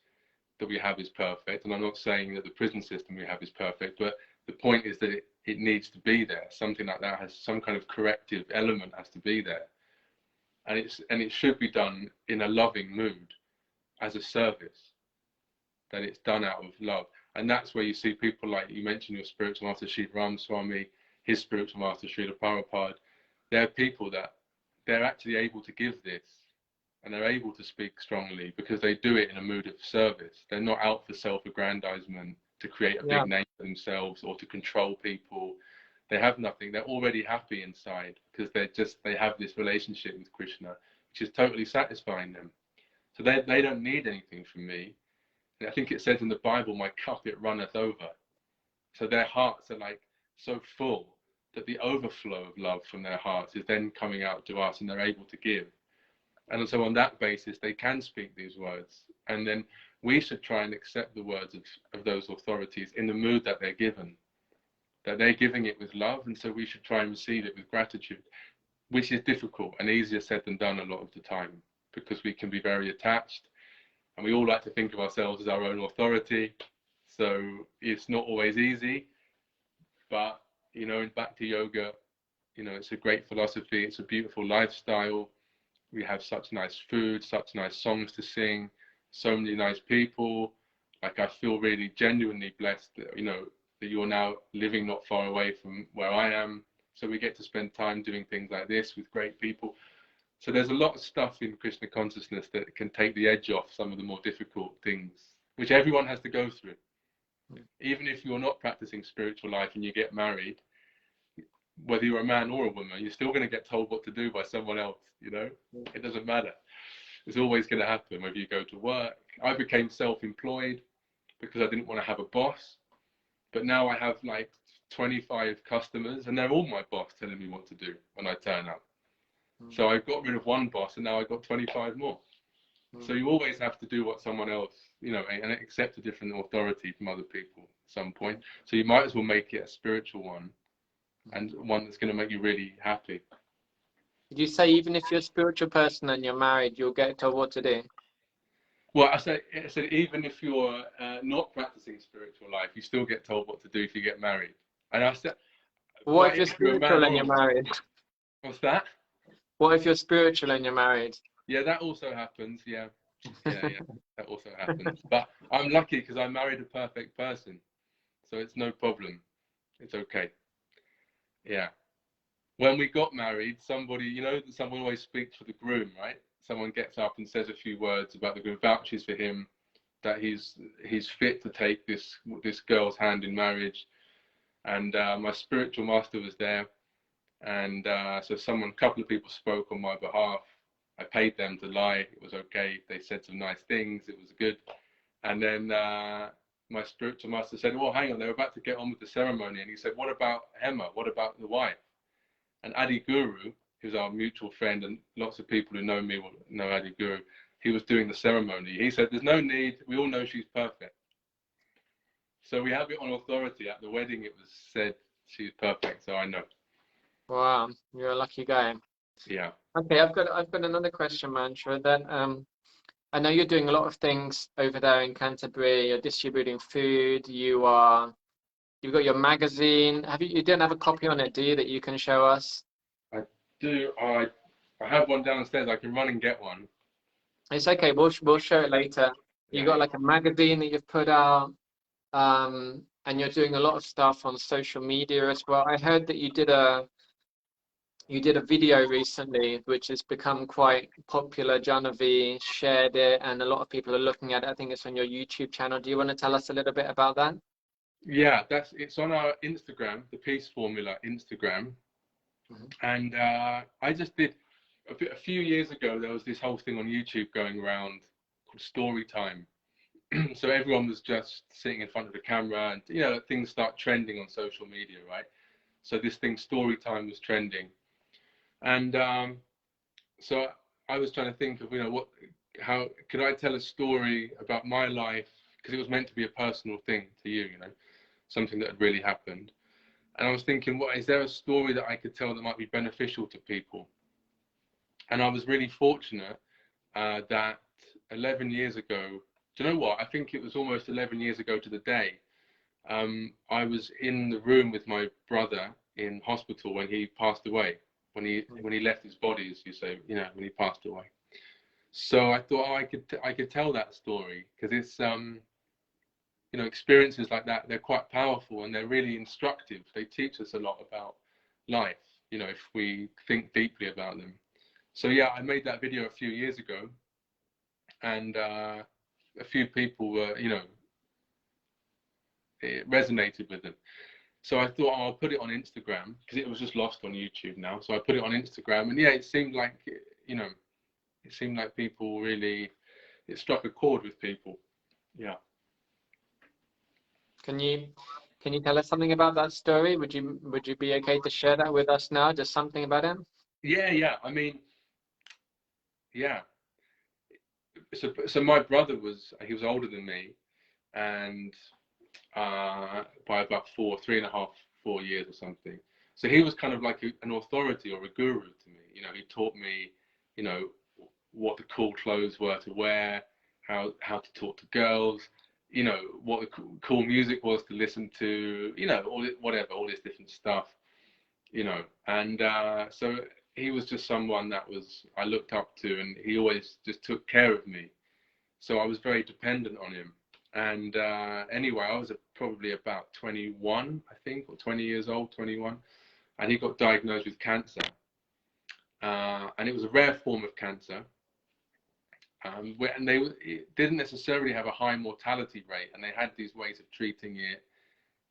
that we have is perfect, and I'm not saying that the prison system we have is perfect, but the point is that it needs to be there. Something like that has some kind of corrective element, has to be there, and it should be done in a loving mood, as a service, that it's done out of love. And that's where you see people like you mentioned, your spiritual master Sri Ram Swami, his spiritual master Srila Prabhupada. They're people that they're actually able to give this, and they're able to speak strongly because they do it in a mood of service. They're not out for self-aggrandizement, to create a big name for themselves or to control people. They have nothing. They're already happy inside because they have this relationship with Krishna, which is totally satisfying them. So they don't need anything from me. And I think it says in the Bible, my cup, it runneth over. So their hearts are like so full that the overflow of love from their hearts is then coming out to us, and they're able to give. And so on that basis, they can speak these words. And then we should try and accept the words of those authorities in the mood that they're given, that they're giving it with love. And so we should try and receive it with gratitude, which is difficult and easier said than done a lot of the time, because we can be very attached, and we all like to think of ourselves as our own authority. So it's not always easy, but, in Bhakti Yoga, it's a great philosophy. It's a beautiful lifestyle. We have such nice food, such nice songs to sing, so many nice people. Like, I feel really genuinely blessed that, that you're now living not far away from where I am. So we get to spend time doing things like this with great people. So there's a lot of stuff in Krishna consciousness that can take the edge off some of the more difficult things, which everyone has to go through. Even if you're not practicing spiritual life and you get married, whether you're a man or a woman, you're still going to get told what to do by someone else, It doesn't matter. It's always going to happen, whether you go to work. I became self-employed because I didn't want to have a boss, but now I have like 25 customers, and they're all my boss telling me what to do when I turn up. So I got rid of one boss, and now I've got 25 more. So you always have to do what someone else, and accept a different authority from other people at some point. So you might as well make it a spiritual one, and one that's going to make you really happy. Did you say even if you're a spiritual person and you're married, you'll get told what to do? Well, I said even if you're not practicing spiritual life, you still get told what to do if you get married. And I said, What if you're if you're a man spiritual and or you're a married? what's that? What if you're spiritual and you're married? Yeah, that also happens. Yeah, yeah, that also happens. But I'm lucky because I married a perfect person, so it's no problem. It's okay. Yeah. When we got married, somebody, someone always speaks for the groom, right? Someone gets up and says a few words about the groom, vouches for him, that he's fit to take this girl's hand in marriage. And my spiritual master was there, and so a couple of people spoke on my behalf. I paid them to lie. It was okay. They said some nice things. It was good. And then my spiritual master said, "Well, hang on. They're about to get on with the ceremony." And he said, "What about Emma? What about the wife?" And Adi Guru, who's our mutual friend, and lots of people who know me will know Adi Guru, he was doing the ceremony. He said, "There's no need. We all know she's perfect." So we have it on authority. At the wedding, it was said she's perfect. So I know. Wow, you're a lucky guy. Yeah. Okay, I've got another question, Mantra. Then I know you're doing a lot of things over there in Canterbury. You're distributing food. You've got your magazine. You don't have a copy on it, do you, that you can show us? I do. I have one downstairs. I can run and get one. It's okay. We'll show it later. You Yeah. got like a magazine that you've put out, and you're doing a lot of stuff on social media as well. I heard that you did a video recently, which has become quite popular. Janavi shared it, and a lot of people are looking at it. I think it's on your YouTube channel. Do you want to tell us a little bit about that? Yeah, it's on our Instagram, the Peace Formula Instagram. And I just did a few years ago. There was this whole thing on YouTube going around called Story Time. So everyone was just sitting in front of the camera, and things start trending on social media, right? So this thing, Story Time, was trending, and so I was trying to think of, how could I tell a story about my life, because it was meant to be a personal thing to you, something that had really happened. And I was thinking, what is there a story that I could tell that might be beneficial to people? And I was really fortunate that 11 years ago, do you know what? I think it was almost 11 years ago to the day. I was in the room with my brother in hospital when he passed away, when he left his body, as you say, when he passed away. So I thought, I could tell that story, because it's experiences like that, they're quite powerful and they're really instructive. They teach us a lot about life, if we think deeply about them. So yeah, I made that video a few years ago, and a few people were, it resonated with them. So I thought, I'll put it on Instagram, because it was just lost on YouTube now. So I put it on Instagram, and yeah, it seemed like, people really, it struck a chord with people. Yeah. Can you tell us something about that story? Would you be okay to share that with us now? Just something about it? Yeah. I mean, yeah. So my brother he was older than me, and by about 3.5, 4 years or something. So he was kind of like an authority or a guru to me. He taught me, what the cool clothes were to wear, how to talk to girls, what the cool music was to listen to, all this different stuff, And so he was just someone that I looked up to, and he always just took care of me. So I was very dependent on him. And anyway, I was probably about 21, I think, or 20 years old, 21, and he got diagnosed with cancer. And it was a rare form of cancer. And it didn't necessarily have a high mortality rate, and they had these ways of treating it.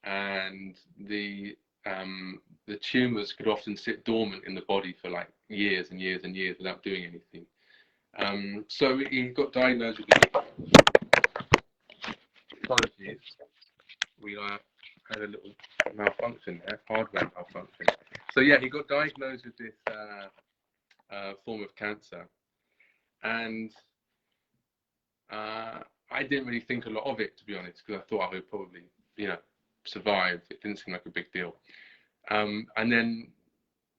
And the tumors could often sit dormant in the body for like years and years and years without doing anything. So he got diagnosed with this. Apologies, we had a little malfunction there, hardware malfunction. So yeah, he got diagnosed with this form of cancer, and I didn't really think a lot of it, to be honest, because I thought I would probably, survive. It didn't seem like a big deal. And then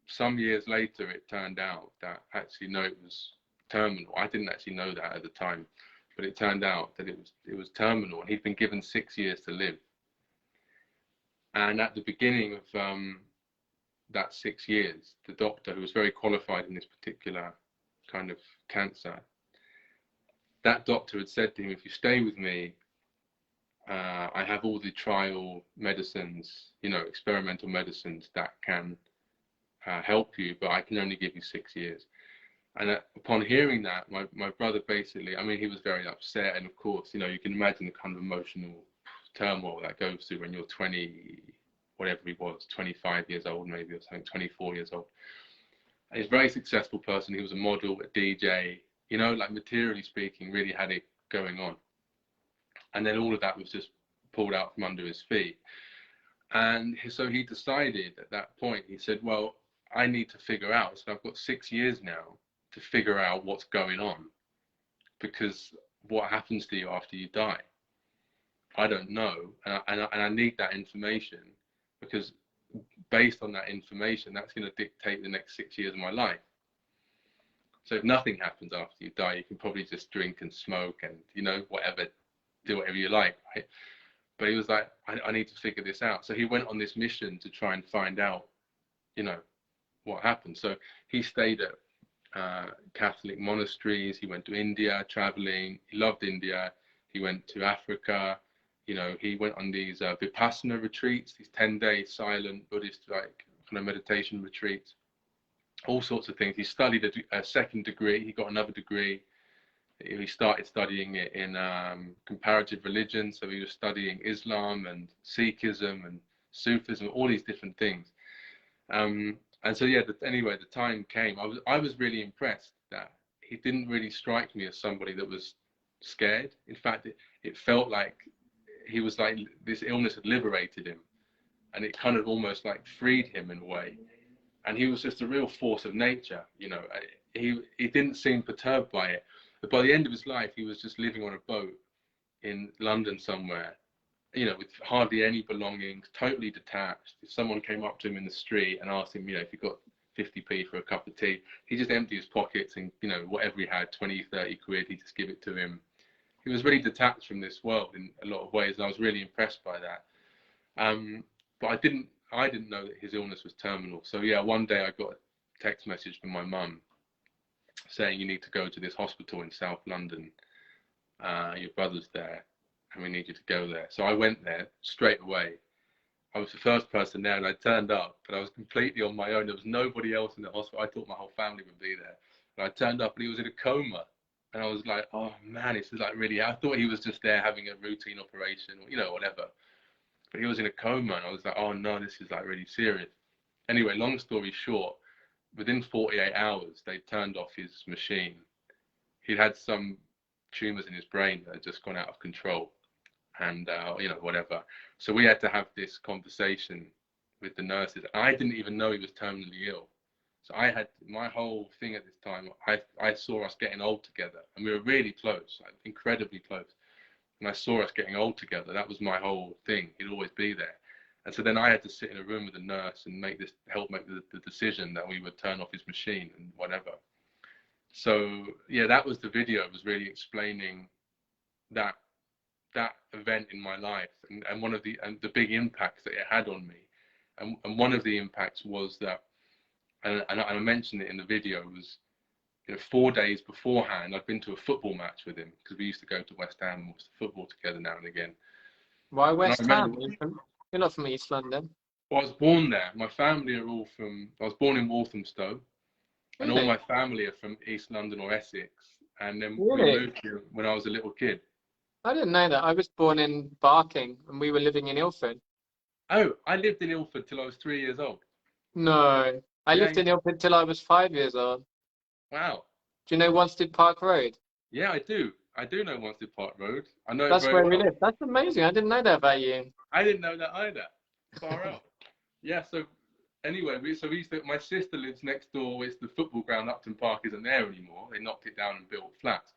some years later, it turned out that actually, no, it was terminal. I didn't actually know that at the time, but it turned out that it was terminal, and he'd been given 6 years to live. And at the beginning of that 6 years, the doctor who was very qualified in this particular kind of cancer, that doctor had said to him, if you stay with me, I have all the trial medicines, you know, experimental medicines that can help you, but I can only give you 6 years. And upon hearing that, my brother basically, I mean, he was very upset. And of course, you know, you can imagine the kind of emotional turmoil that goes through when you're 20, whatever he was, 25 years old, maybe, or something, 24 years old. And he's a very successful person. He was a model, a DJ, you know, like materially speaking, really had it going on. And then all of that was just pulled out from under his feet. And so he decided at that point, he said, well, I need to figure out. So I've got 6 years now to figure out what's going on, because what happens to you after you die, I don't know. And I need that information, because based on that information, that's going to dictate the next 6 years of my life. So if nothing happens after you die, you can probably just drink and smoke and, you know, whatever, do whatever you like, right? But he was like, I need to figure this out. So he went on this mission to try and find out, you know, what happened. So he stayed at Catholic monasteries. He went to India, traveling. He loved India. He went to Africa. You know, he went on these Vipassana retreats, these 10-day silent Buddhist like kind of meditation retreats, all sorts of things. He studied a second degree. He got another degree. He started studying it in comparative religion. So he was studying Islam and Sikhism and Sufism, all these different things. And so, yeah, anyway, the time came. I was really impressed that he didn't really strike me as somebody that was scared. In fact, it felt like he was like, this illness had liberated him, and it kind of almost like freed him in a way. And he was just a real force of nature, you know. He didn't seem perturbed by it. But by the end of his life, he was just living on a boat in London somewhere, you know, with hardly any belongings, totally detached. If someone came up to him in the street and asked him, you know, if he got 50p for a cup of tea, he just emptied his pockets and, you know, whatever he had, 20, 30 quid, he just give it to him. He was really detached from this world in a lot of ways, and I was really impressed by that. But I didn't know that his illness was terminal. So yeah, one day I got a text message from my mum saying, you need to go to this hospital in South London. Your brother's there, and we need you to go there. So I went there straight away. I was the first person there, and I turned up, but I was completely on my own. There was nobody else in the hospital. I thought my whole family would be there. And I turned up, and he was in a coma. And I was like, oh man, this is like really, I thought he was just there having a routine operation, or, you know, whatever. But he was in a coma, and I was like, oh no, this is like really serious. Anyway, long story short, within 48 hours, they turned off his machine. He'd had some tumors in his brain that had just gone out of control, and you know, whatever. So we had to have this conversation with the nurses. I didn't even know he was terminally ill. So I had my whole thing at this time. I saw us getting old together, and we were really close, like incredibly close. And I saw us getting old together. That was my whole thing. He'd always be there. And so then I had to sit in a room with a nurse and help make the decision that we would turn off his machine and whatever. So yeah, that was the video. It was really explaining that event in my life, and one of the big impacts that it had on me. And one of the impacts was that, and I mentioned it in the video, was, you know, 4 days beforehand, I'd been to a football match with him, because we used to go to West Ham and watch the football together now and again. Why And I West Ham? remember, You're not from East London. well, I was born there. My family are all from, I was born in Walthamstow, and all Really? my family are from East London or Essex. And then we Really? moved here when I was a little kid. I didn't know that. I was born in Barking, and we were living in Ilford. Oh, I lived in Ilford till I was 3 years old. No, I Yeah, lived in Ilford till I was 5 years old. wow. Do you know Wanstead Park Road? Yeah, I do. I do know Wanstead Park Road. I know it That's very where we well. live. That's amazing. I didn't know that about you. I didn't know that either. Far out. Yeah, so anyway, my sister lives next door. It's the football ground. Upton Park isn't there anymore. They knocked it down and built flats.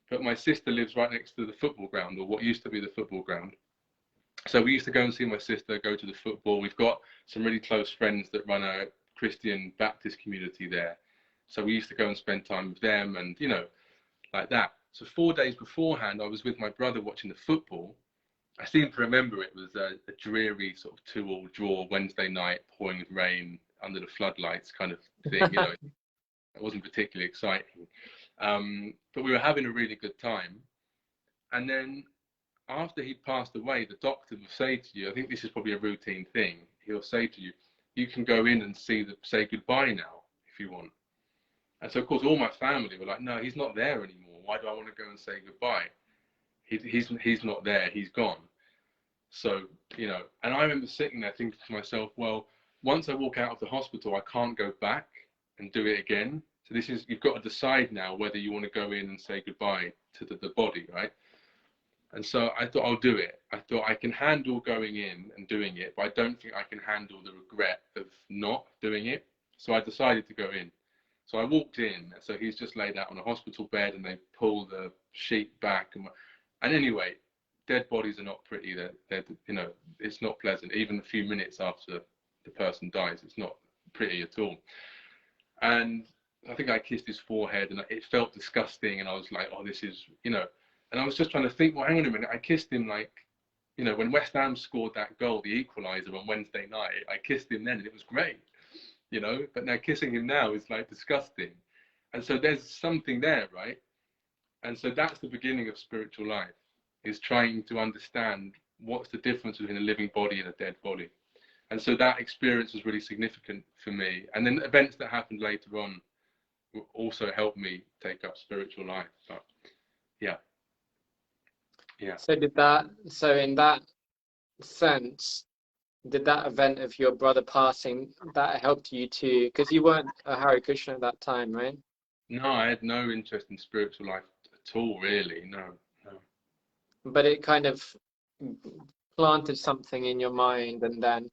But my sister lives right next to the football ground, or what used to be the football ground. So we used to go and see my sister, go to the football. We've got some really close friends that run a Christian Baptist community there. So we used to go and spend time with them, and, you know, like that. So 4 days beforehand, I was with my brother watching the football. I seem to remember it was a dreary sort of 2-2 draw Wednesday night, pouring with rain. under the floodlights kind of thing, you know. It wasn't particularly exciting. But we were having a really good time. And then after he'd passed away, the doctor will say to you, I think this is probably a routine thing, he'll say to you, you can go in and say goodbye now if you want. And so, of course, all my family were like, no, he's not there anymore. Why do I want to go and say goodbye? He's not there. He's gone. So, you know, and I remember sitting there thinking to myself, well, once I walk out of the hospital, I can't go back and do it again. So this is, you've got to decide now whether you want to go in and say goodbye to the body, right? And so I thought, I'll do it. I thought I can handle going in and doing it, but I don't think I can handle the regret of not doing it. So I decided to go in. So I walked in, so he's just laid out on a hospital bed and they pull the sheet back. And anyway, dead bodies are not pretty. They're, you know, it's not pleasant. Even a few minutes after the person dies, it's not pretty at all. And I think I kissed his forehead and it felt disgusting. And I was like, oh, this is, you know, and I was just trying to think, well, hang on a minute. I kissed him like, you know, when West Ham scored that goal, the equaliser on Wednesday night, I kissed him then and it was great, you know, but now kissing him now is like disgusting. And so there's something there, right? And so that's the beginning of spiritual life, is trying to understand what's the difference between a living body and a dead body. And so that experience was really significant for me. And then events that happened later on also helped me take up spiritual life. But yeah. Yeah. So in that sense, did that event of your brother passing, that helped you to, because you weren't a Hare Krishna at that time, right? No, I had no interest in spiritual life at all, really. No. But it kind of planted something in your mind, and then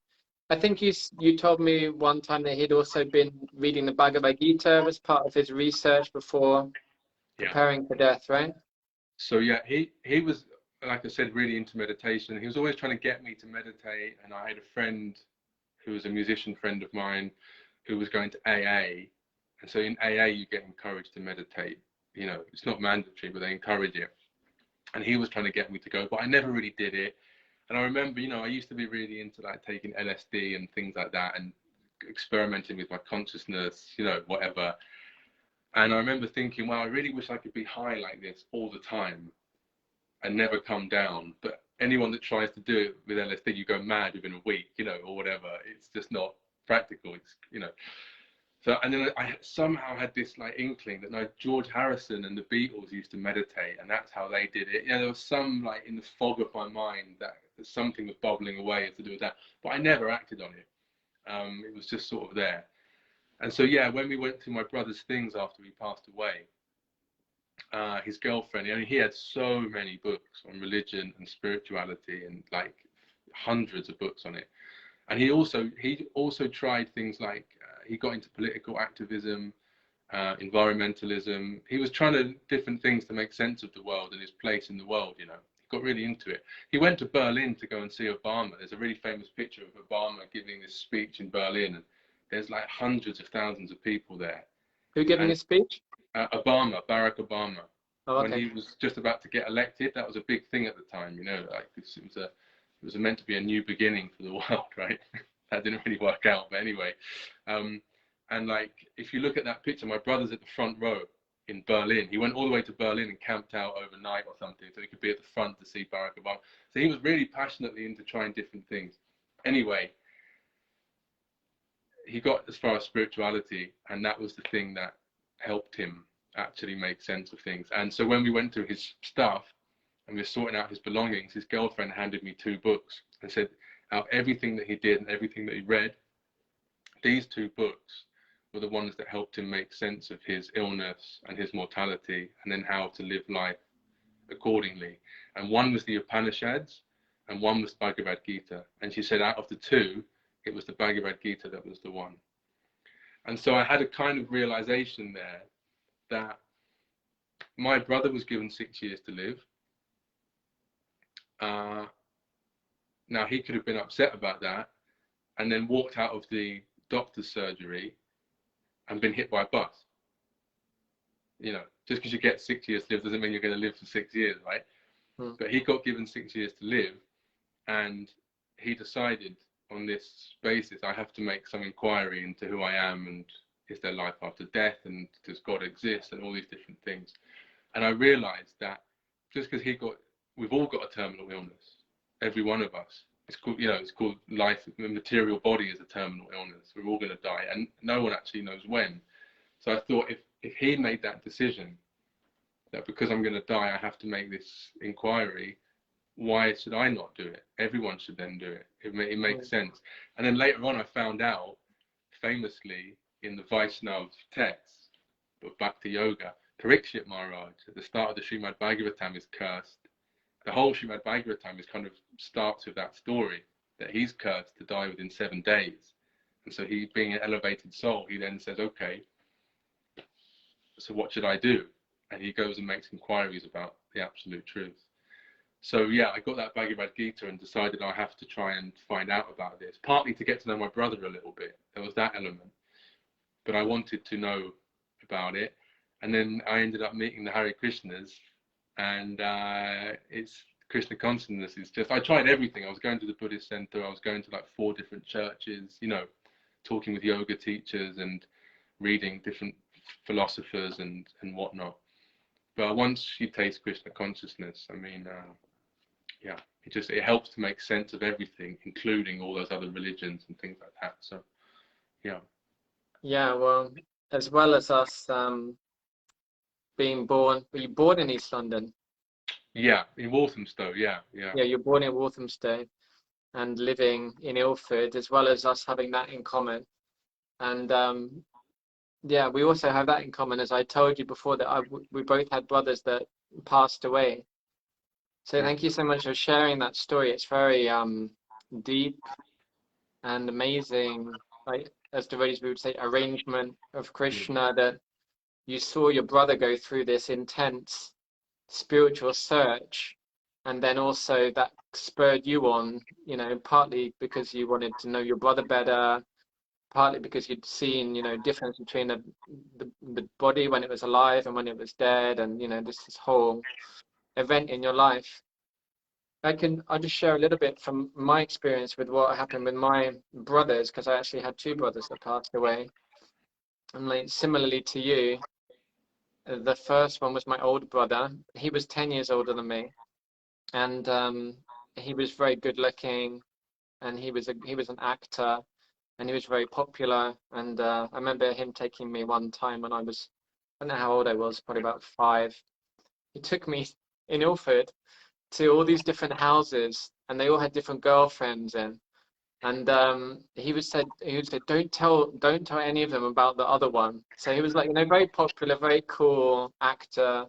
I think you told me one time that he'd also been reading the Bhagavad Gita as part of his research before preparing for death, right? So yeah, he was, like I said, really into meditation. He was always trying to get me to meditate, and I had a friend who was a musician friend of mine who was going to AA, and so in AA you get encouraged to meditate. You know, it's not mandatory, but they encourage it. And he was trying to get me to go, but I never really did it. And I remember, you know, I used to be really into like taking LSD and things like that and experimenting with my consciousness, you know, whatever. And I remember thinking, well, I really wish I could be high like this all the time and never come down. But anyone that tries to do it with LSD, you go mad within a week, you know, or whatever. It's just not practical. It's, you know. So, and then I somehow had this like inkling that no, George Harrison and the Beatles used to meditate, and that's how they did it. You know, there was some like in the fog of my mind that something was bubbling away to do with that, but I never acted on it. It was just sort of there. And so, yeah, when we went to my brother's things after he passed away, his girlfriend, I mean, he had so many books on religion and spirituality and like hundreds of books on it. And he also tried things like he got into political activism, environmentalism. He was trying to different things to make sense of the world and his place in the world, you know. He got really into it. He went to Berlin to go and see Obama. There's a really famous picture of Obama giving this speech in Berlin, and there's like hundreds of thousands of people there. Who giving a speech? Barack Obama. Oh, okay. When he was just about to get elected, that was a big thing at the time, you know, like it was meant to be a new beginning for the world, right? That didn't really work out, but anyway. And like, if you look at that picture, my brother's at the front row in Berlin. He went all the way to Berlin and camped out overnight or something so he could be at the front to see Barack Obama. So he was really passionately into trying different things. Anyway, he got as far as spirituality, and that was the thing that helped him actually make sense of things. And so when we went through his stuff and we were sorting out his belongings, his girlfriend handed me 2 books and said, out of everything that he did and everything that he read, these 2 books were the ones that helped him make sense of his illness and his mortality, and then how to live life accordingly. And one was the Upanishads and one was Bhagavad Gita. And she said out of the 2, it was the Bhagavad Gita that was the one. And so I had a kind of realization there that my brother was given 6 years to live. Now, he could have been upset about that and then walked out of the doctor's surgery and been hit by a bus. You know, just because you get 6 years to live doesn't mean you're going to live for 6 years, right? But he got given 6 years to live, and he decided on this basis, I have to make some inquiry into who I am, and is there life after death, and does God exist, and all these different things. And I realized that just because we've all got a terminal illness, every one of us. It's called, it's called life. The material body is a terminal illness. We're all going to die, and no one actually knows when. So I thought, if he made that decision, that because I'm going to die, I have to make this inquiry, why should I not do it? Everyone should then do it. It makes sense. And then later on, I found out, famously, in the Vaishnav texts of Bhakti Yoga, Parikshit Maharaj, at the start of the Srimad Bhagavatam, is cursed. The whole Srimad Bhagavatam is kind of starts with that story, that he's cursed to die within 7 days. And so he, being an elevated soul, he then says, okay, so what should I do? And he goes and makes inquiries about the absolute truth. So yeah, I got that Bhagavad Gita and decided I have to try and find out about this, partly to get to know my brother a little bit. There was that element. But I wanted to know about it. And then I ended up meeting the Hare Krishnas, and it's Krishna consciousness. It's just, I tried everything. I was going to the Buddhist center. I was going to like 4 different churches, talking with yoga teachers and reading different philosophers and whatnot. But once you taste Krishna consciousness, I mean, it helps to make sense of everything, including all those other religions and things like that. So, yeah. Yeah, well, as well as us being born, were you born in East London? Yeah, in Walthamstow, yeah. Yeah, you're born in Walthamstow and living in Ilford, as well as us having that in common. And yeah, we also have that in common, as I told you before, that we both had brothers that passed away. So thank you so much for sharing that story. It's very deep and amazing, like as devotees we would say, arrangement of Krishna, that you saw your brother go through this intense spiritual search, and then also that spurred you on, partly because you wanted to know your brother better, partly because you'd seen, difference between the body when it was alive and when it was dead, and this whole event in your life. I'll just share a little bit from my experience with what happened with my brothers, because I actually had 2 brothers that passed away. And like similarly to you, the first one was my older brother. He was 10 years older than me, and he was very good looking, and he was an actor, and he was very popular. And I remember him taking me one time when I don't know how old I was, probably about 5. He took me in Ilford to all these different houses, and they all had different girlfriends in. And he would say, don't tell any of them about the other one. So he was like, very popular, very cool actor.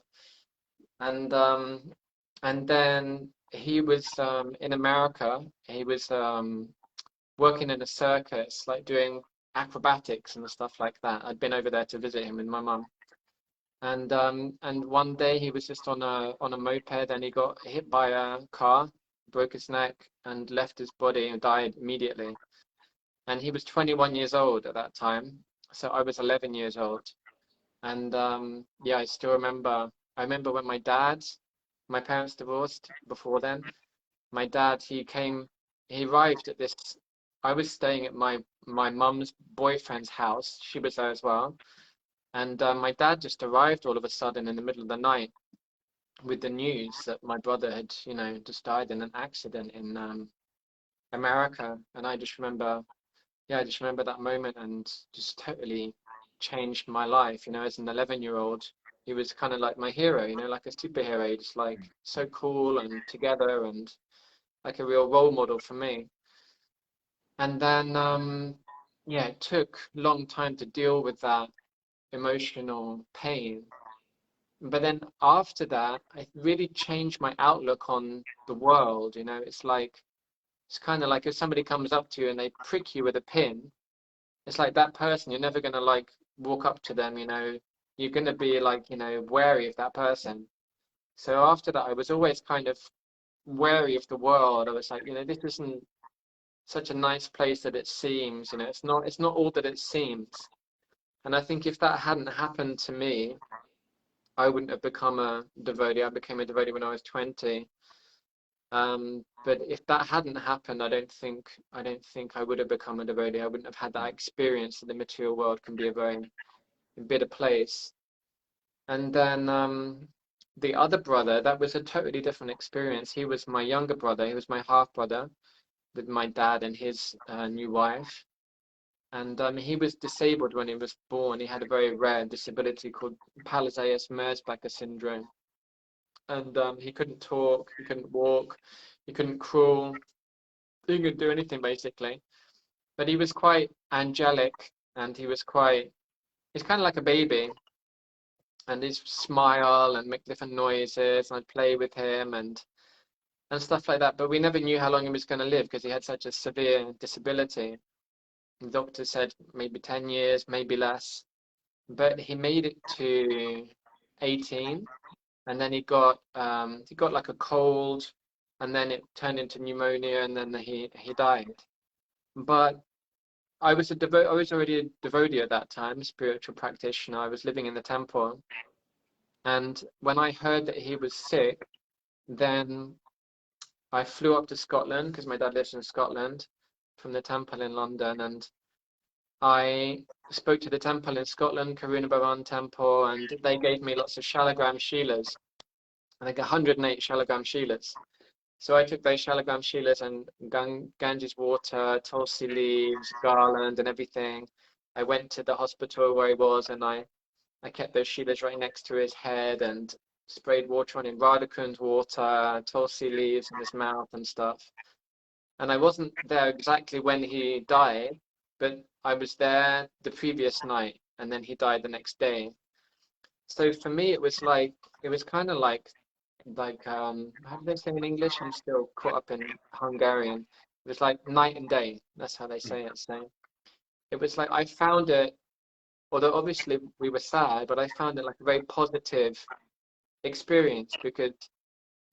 And then he was in America. He was working in a circus, like doing acrobatics and stuff like that. I'd been over there to visit him with my mum. And one day he was just on a moped, and he got hit by a car, broke his neck, and left his body and died immediately. And he was 21 years old at that time, so I was 11 years old. And yeah, I still remember. I remember when my parents divorced before then. My dad, he arrived at this. I was staying at my mum's boyfriend's house. She was there as well. And my dad just arrived all of a sudden in the middle of the night with the news that my brother had, just died in an accident in America. And I just remember that moment, and just totally changed my life. As an 11-year-old, he was kind of like my hero, like a superhero, just like so cool and together, and like a real role model for me. And then, yeah, it took a long time to deal with that emotional pain. But then after that, I really changed my outlook on the world. It's kind of like if somebody comes up to you and they prick you with a pin, it's like that person, you're never going to like walk up to them, you're going to be like, wary of that person. So after that, I was always kind of wary of the world. I was like, this isn't such a nice place that it seems, it's not all that it seems. And I think if that hadn't happened to me, I wouldn't have become a devotee. I became a devotee when I was 20. But if that hadn't happened, I don't think I would have become a devotee. I wouldn't have had that experience that the material world can be a very bitter place. And then the other brother, that was a totally different experience. He was my younger brother. He was my half brother with my dad and his new wife. And he was disabled when he was born. He had a very rare disability called Palazius-Merzbacher syndrome. And he couldn't talk, he couldn't walk, he couldn't crawl, he couldn't do anything basically. But he was quite angelic, and he's kind of like a baby. And he'd smile and make different noises, and I'd play with him and stuff like that. But we never knew how long he was going to live because he had such a severe disability. The doctor said maybe 10 years, maybe less. But he made it to 18, and then he got like a cold, and then it turned into pneumonia, and then he died. But I was already a devotee at that time, spiritual practitioner. I was living in the temple, and when I heard that he was sick, then I flew up to Scotland because my dad lives in Scotland, from the temple in London, and I spoke to the temple in Scotland, Karuna Bhavan Temple, and they gave me lots of shalagram shilas, I think 108 shalagram shilas. So I took those shalagram shilas and Ganges water, tulsi leaves, garland, and everything. I went to the hospital where he was, and I kept those shilas right next to his head and sprayed water on him, Radhakund water, tulsi leaves in his mouth and stuff. And I wasn't there exactly when he died, but I was there the previous night, and then he died the next day. So for me, it was kind of like how do they say in English? I'm still caught up in Hungarian. It was like night and day. That's how they say it. So it was like I found it, although obviously we were sad, but I found it like a very positive experience because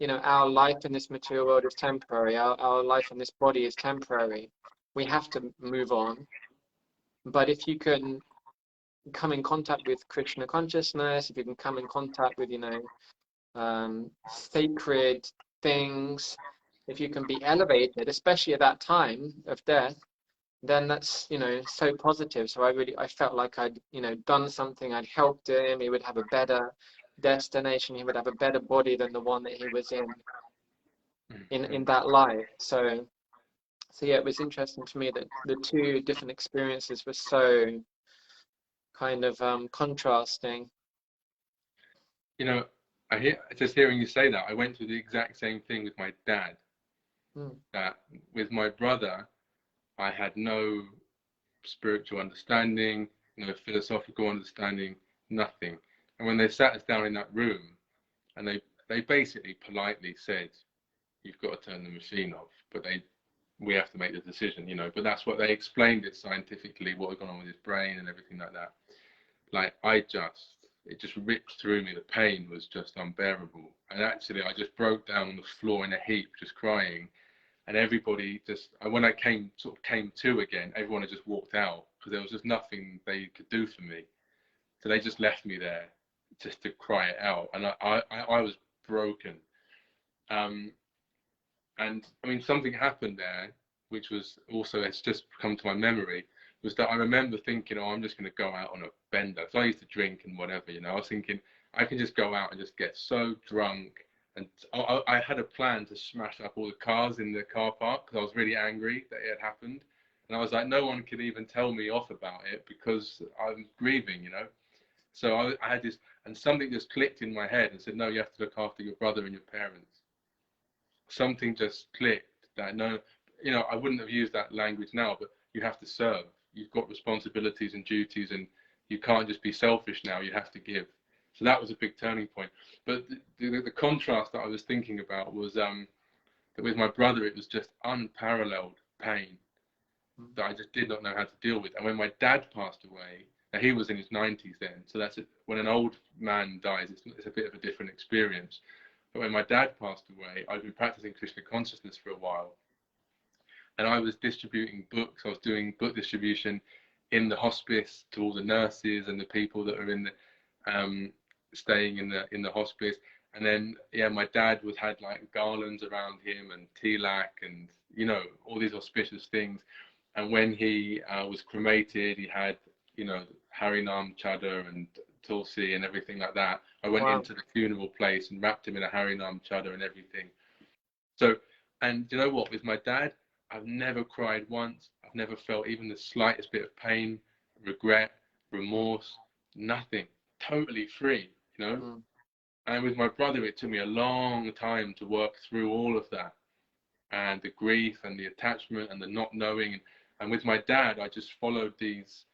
our life in this material world is temporary. Our life in this body is temporary. We have to move on. But if you can come in contact with Krishna consciousness, if you can come in contact with sacred things, if you can be elevated, especially at that time of death, then that's so positive. So I felt like I'd done something. I'd helped him. He would have a better destination. He would have a better body than the one that he was in that life. So yeah, it was interesting to me that the two different experiences were so kind of contrasting. Just hearing you say that, I went through the exact same thing with my dad. That with my brother, I had no spiritual understanding, no philosophical understanding, nothing. And when they sat us down in that room, and they basically politely said, "You've got to turn the machine off," but we have to make the decision, But that's what they explained it scientifically, what had gone on with his brain and everything like that. Like it just ripped through me. The pain was just unbearable, and actually I just broke down on the floor in a heap, just crying. And everybody when I came to again, everyone had just walked out because there was just nothing they could do for me. So they just left me there just to cry it out, and I was broken. And I mean, something happened there, which was also, it's just come to my memory, was that I remember thinking, oh, I'm just going to go out on a bender. So I used to drink and whatever, I was thinking I can just go out and just get so drunk. And I had a plan to smash up all the cars in the car park because I was really angry that it had happened. And I was like, no one can even tell me off about it because I'm grieving, So I had this, and something just clicked in my head and said, no, you have to look after your brother and your parents. Something just clicked that, no, I wouldn't have used that language now, but you have to serve. You've got responsibilities and duties, and you can't just be selfish now. You have to give. So that was a big turning point. But the contrast that I was thinking about was that with my brother, it was just unparalleled pain that I just did not know how to deal with. And when my dad passed away, now he was in his 90s then, so that's it. When an old man dies, it's a bit of a different experience. But when my dad passed away, I'd been practicing Krishna consciousness for a while, and I was distributing books. I was doing book distribution in the hospice to all the nurses and the people that are in the staying in the hospice. And then, yeah, my dad had like garlands around him and tilak and, you know, all these auspicious things. And when he was cremated, he had, you know, Harinam Chadar and Tulsi and everything like that. I went Wow. into the funeral place and wrapped him in a Harinam Chadar and everything. So, and you know what, with my dad, I've never cried once. I've never felt even the slightest bit of pain, regret, remorse, nothing. Totally free, you know? Mm. And with my brother, it took me a long time to work through all of that and the grief and the attachment and the not knowing. And with my dad, I just followed these,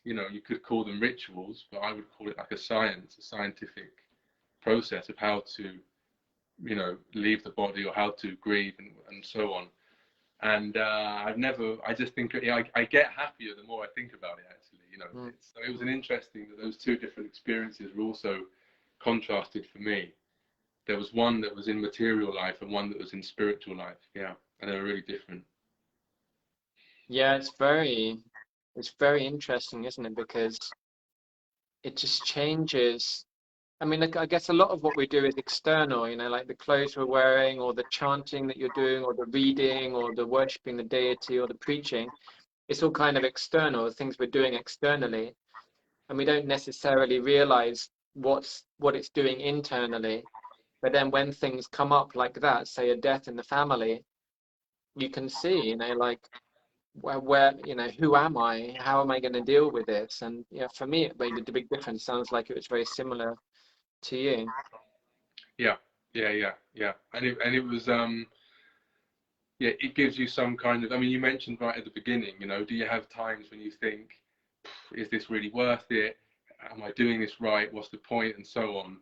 you know, you could call them rituals, but I would call it like a science, a scientific process of how to, you know, leave the body or how to grieve and so on. And I just think, yeah, I get happier the more I think about it, actually, you know. Mm. So it was an Mm. interesting that those two different experiences were also contrasted for me. There was one that was in material life and one that was in spiritual life, yeah, and they were really different. Yeah, it's very interesting, isn't it? Because it just changes. I mean, like, I guess a lot of what we do is external, you know, like the clothes we're wearing, or the chanting that you're doing, or the reading, or the worshiping the deity, or the preaching. It's all kind of external, things we're doing externally, and we don't necessarily realize what it's doing internally. But then when things come up like that, say a death in the family, you can see, you know, like where, you know, who am I? How am I going to deal with this? And yeah, for me, it made a big difference. Sounds like it was very similar to you. Yeah, yeah. And it was yeah, it gives you some kind of, I mean, you mentioned right at the beginning, you know, do you have times when you think, is this really worth it? Am I doing this right? What's the point? And so on.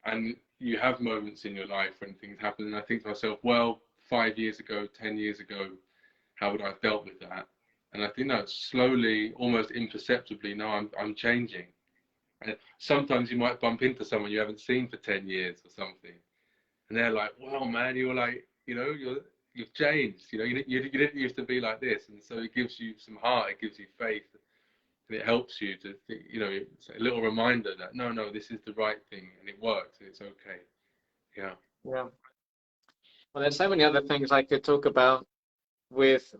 And you have moments in your life when things happen, and I think to myself, well, 5 years ago, 10 years ago, how would I have dealt with that? And I think no, slowly, almost imperceptibly, no, I'm changing. And sometimes you might bump into someone you haven't seen for 10 years or something, and they're like, "Wow, man, you're like, you know, you've changed. You know, you didn't used to be like this." And so it gives you some heart, it gives you faith, and it helps you to think, you know, it's a little reminder that no, this is the right thing, and it works, and it's okay. Yeah. Yeah. Well, there's so many other things I could talk about with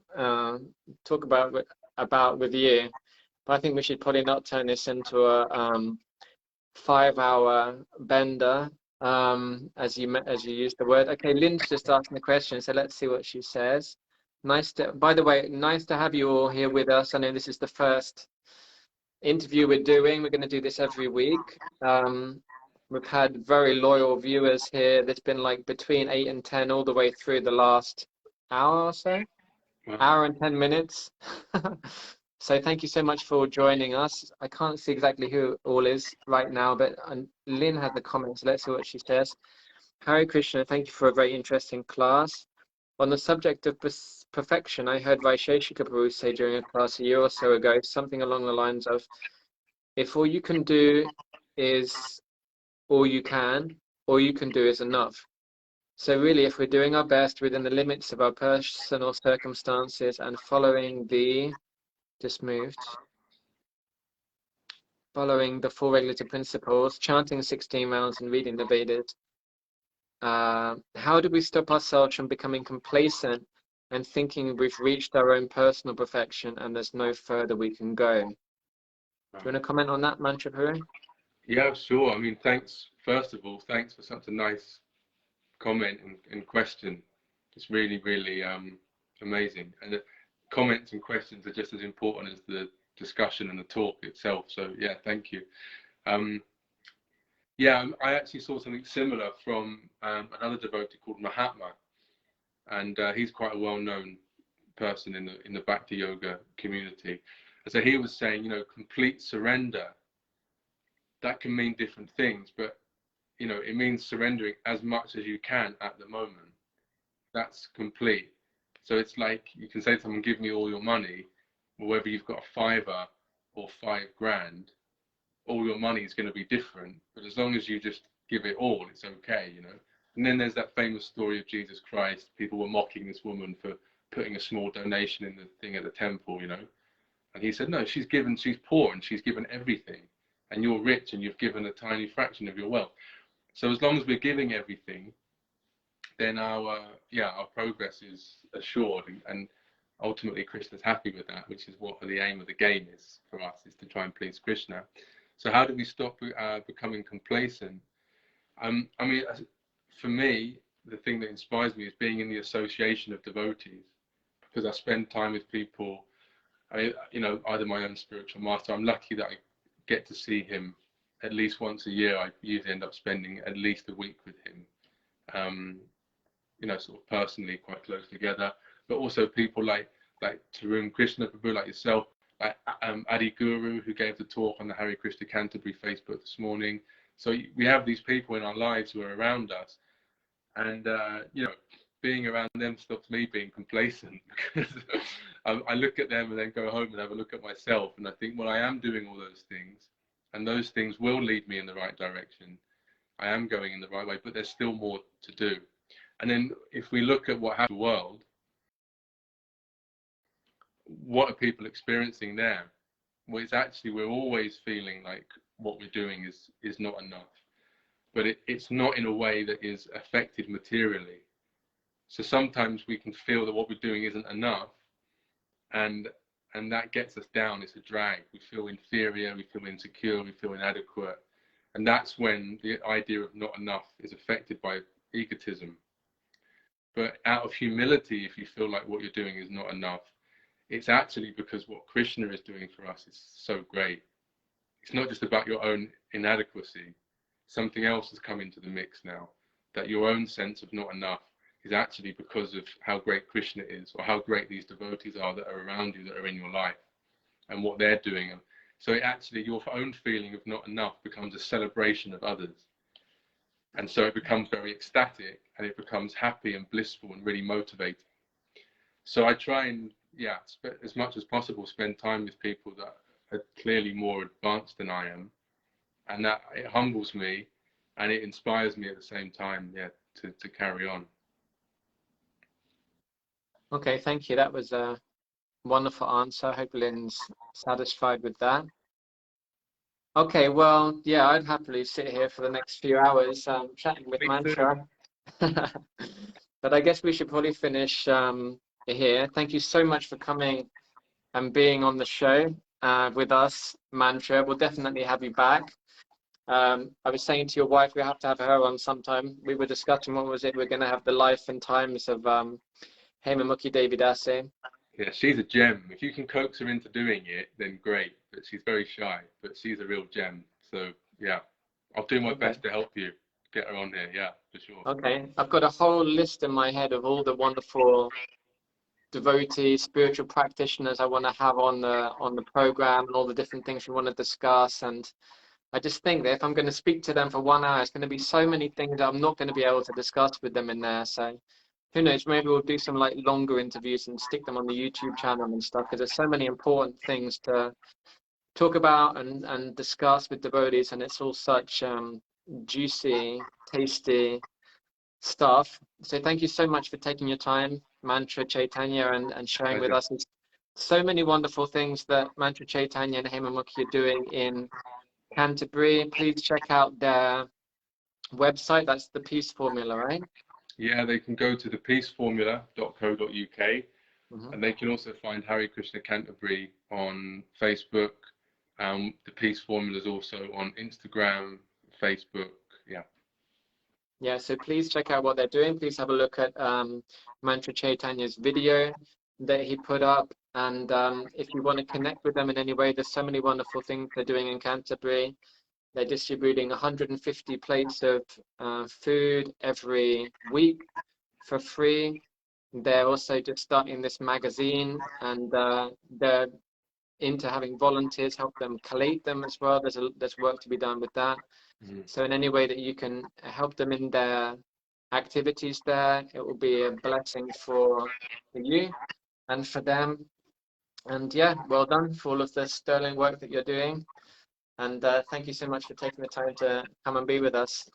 talk about with you, but I think we should probably not turn this into a 5 hour bender, as you use the word. Okay, Lynn's just asking the question, so let's see what she says. By the way, nice to have you all here with us. I know this is the first interview we're doing. We're going to do this every week. We've had very loyal viewers here. There's been like between 8 and 10 all the way through the last hour or so. Wow. Hour and 10 minutes. So thank you so much for joining us. I can't see exactly who all is right now, but Lynn has the comments. Let's see what she says. Hare Krishna, thank you for a very interesting class. On the subject of perfection, I heard Vaisheshika Prabhu say during a class a year or so ago, something along the lines of, if all you can do is all you can do is enough. So really, if we're doing our best within the limits of our personal circumstances and following the, just moved, following the four regulative principles, chanting 16 rounds and reading the Vedas, how do we stop ourselves from becoming complacent and thinking we've reached our own personal perfection and there's no further we can go? Do you want to comment on that, Mantra Puri? Yeah, sure. I mean, thanks. First of all, thanks for such a nice comment and question. It's really, really amazing. And the comments and questions are just as important as the discussion and the talk itself. So yeah, thank you. Yeah, I actually saw something similar from another devotee called Mahatma, and he's quite a well-known person in the Bhakti Yoga community. And so he was saying, you know, complete surrender. That can mean different things, but you know, it means surrendering as much as you can at the moment. That's complete. So it's like you can say to someone, give me all your money, or whether you've got a fiver or 5 grand, all your money is going to be different. But as long as you just give it all, it's okay, you know. And then there's that famous story of Jesus Christ. People were mocking this woman for putting a small donation in the thing at the temple, you know. And he said, no, she's poor and she's given everything. And you're rich and you've given a tiny fraction of your wealth. So as long as we're giving everything, then our progress is assured, and ultimately Krishna's happy with that, which is what the aim of the game is for us, is to try and please Krishna. So how do we stop becoming complacent? I mean, for me, the thing that inspires me is being in the association of devotees, because I spend time with people. Either my own spiritual master. I'm lucky that I get to see him at least once a year. I usually end up spending at least a week with him. Sort of personally, quite close together. But also people like Tarun Krishna Prabhu, like yourself, like Adi Guru, who gave the talk on the Hare Krishna Canterbury Facebook this morning. So we have these people in our lives who are around us, and being around them stops me being complacent, because I look at them and then go home and have a look at myself, and I think, well, I am doing all those things, and those things will lead me in the right direction. I am going in the right way, but there's still more to do. And then if we look at what happens in the world, what are people experiencing there? Well, it's actually, we're always feeling like what we're doing is not enough, but it's not in a way that is affected materially. So sometimes we can feel that what we're doing isn't enough, and that gets us down. It's a drag. We feel inferior, we feel insecure, we feel inadequate, and that's when the idea of not enough is affected by egotism. But out of humility, if you feel like what you're doing is not enough, it's actually because what Krishna is doing for us is so great. It's not just about your own inadequacy. Something else has come into the mix now, that your own sense of not enough is actually because of how great Krishna is, or how great these devotees are that are around you, that are in your life, and what they're doing. So it actually, your own feeling of not enough becomes a celebration of others. And so it becomes very ecstatic, and it becomes happy and blissful and really motivating. So I try and, as much as possible, spend time with people that are clearly more advanced than I am. And that, it humbles me and it inspires me at the same time, to carry on. Okay, thank you. That was a wonderful answer. I hope Lynn's satisfied with that. Okay, well, yeah, I'd happily sit here for the next few hours chatting with Mantra. But I guess we should probably finish here. Thank you so much for coming and being on the show with us, Mantra. We'll definitely have you back. I was saying to your wife, we have to have her on sometime. We were discussing, what was it? We're going to have the life and times of Hemamukhi Devidasi. Yeah, she's a gem. If you can coax her into doing it, then great. But she's very shy, but she's a real gem. So yeah, I'll do my best to help you get her on here. Yeah, for sure. Okay, I've got a whole list in my head of all the wonderful devotees, spiritual practitioners I want to have on the program, and all the different things we want to discuss. And I just think that if I'm going to speak to them for 1 hour, it's going to be so many things that I'm not going to be able to discuss with them in there. So who knows, maybe we'll do some like longer interviews and stick them on the YouTube channel and stuff, because there's so many important things to talk about and discuss with devotees, and it's all such juicy, tasty stuff. So thank you so much for taking your time, Mantra Chaitanya, and sharing with us so many wonderful things that Mantra Chaitanya and Hemamukhi are doing in Canterbury. Please check out their website. That's the Peace Formula, right? Yeah, they can go to thepeaceformula.co.uk, and they can also find Hare Krishna Canterbury on Facebook. The Peace Formula is also on Instagram, Facebook. Yeah, so please check out what they're doing. Please have a look at Mantra Chaitanya's video that he put up. And if you want to connect with them in any way, there's so many wonderful things they're doing in Canterbury. They're distributing 150 plates of food every week for free. They're also just starting this magazine, and they're into having volunteers help them collate them as well. There's work to be done with that. So in any way that you can help them in their activities there, it will be a blessing for you and for them. And yeah, well done for all of the sterling work that you're doing. And thank you so much for taking the time to come and be with us.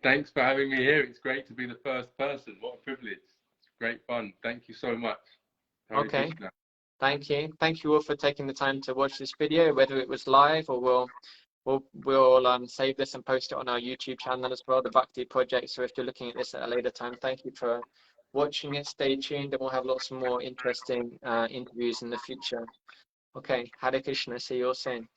Thanks for having me here. It's great to be the first person. What a privilege. It's great fun. Thank you so much. Okay. Thank you. Thank you all for taking the time to watch this video, whether it was live or we'll we'll save this and post it on our YouTube channel as well, the Bhakti Project. So if you're looking at this at a later time, thank you for watching it. Stay tuned, and we'll have lots more interesting interviews in the future. Okay, Hare Krishna. See you all soon.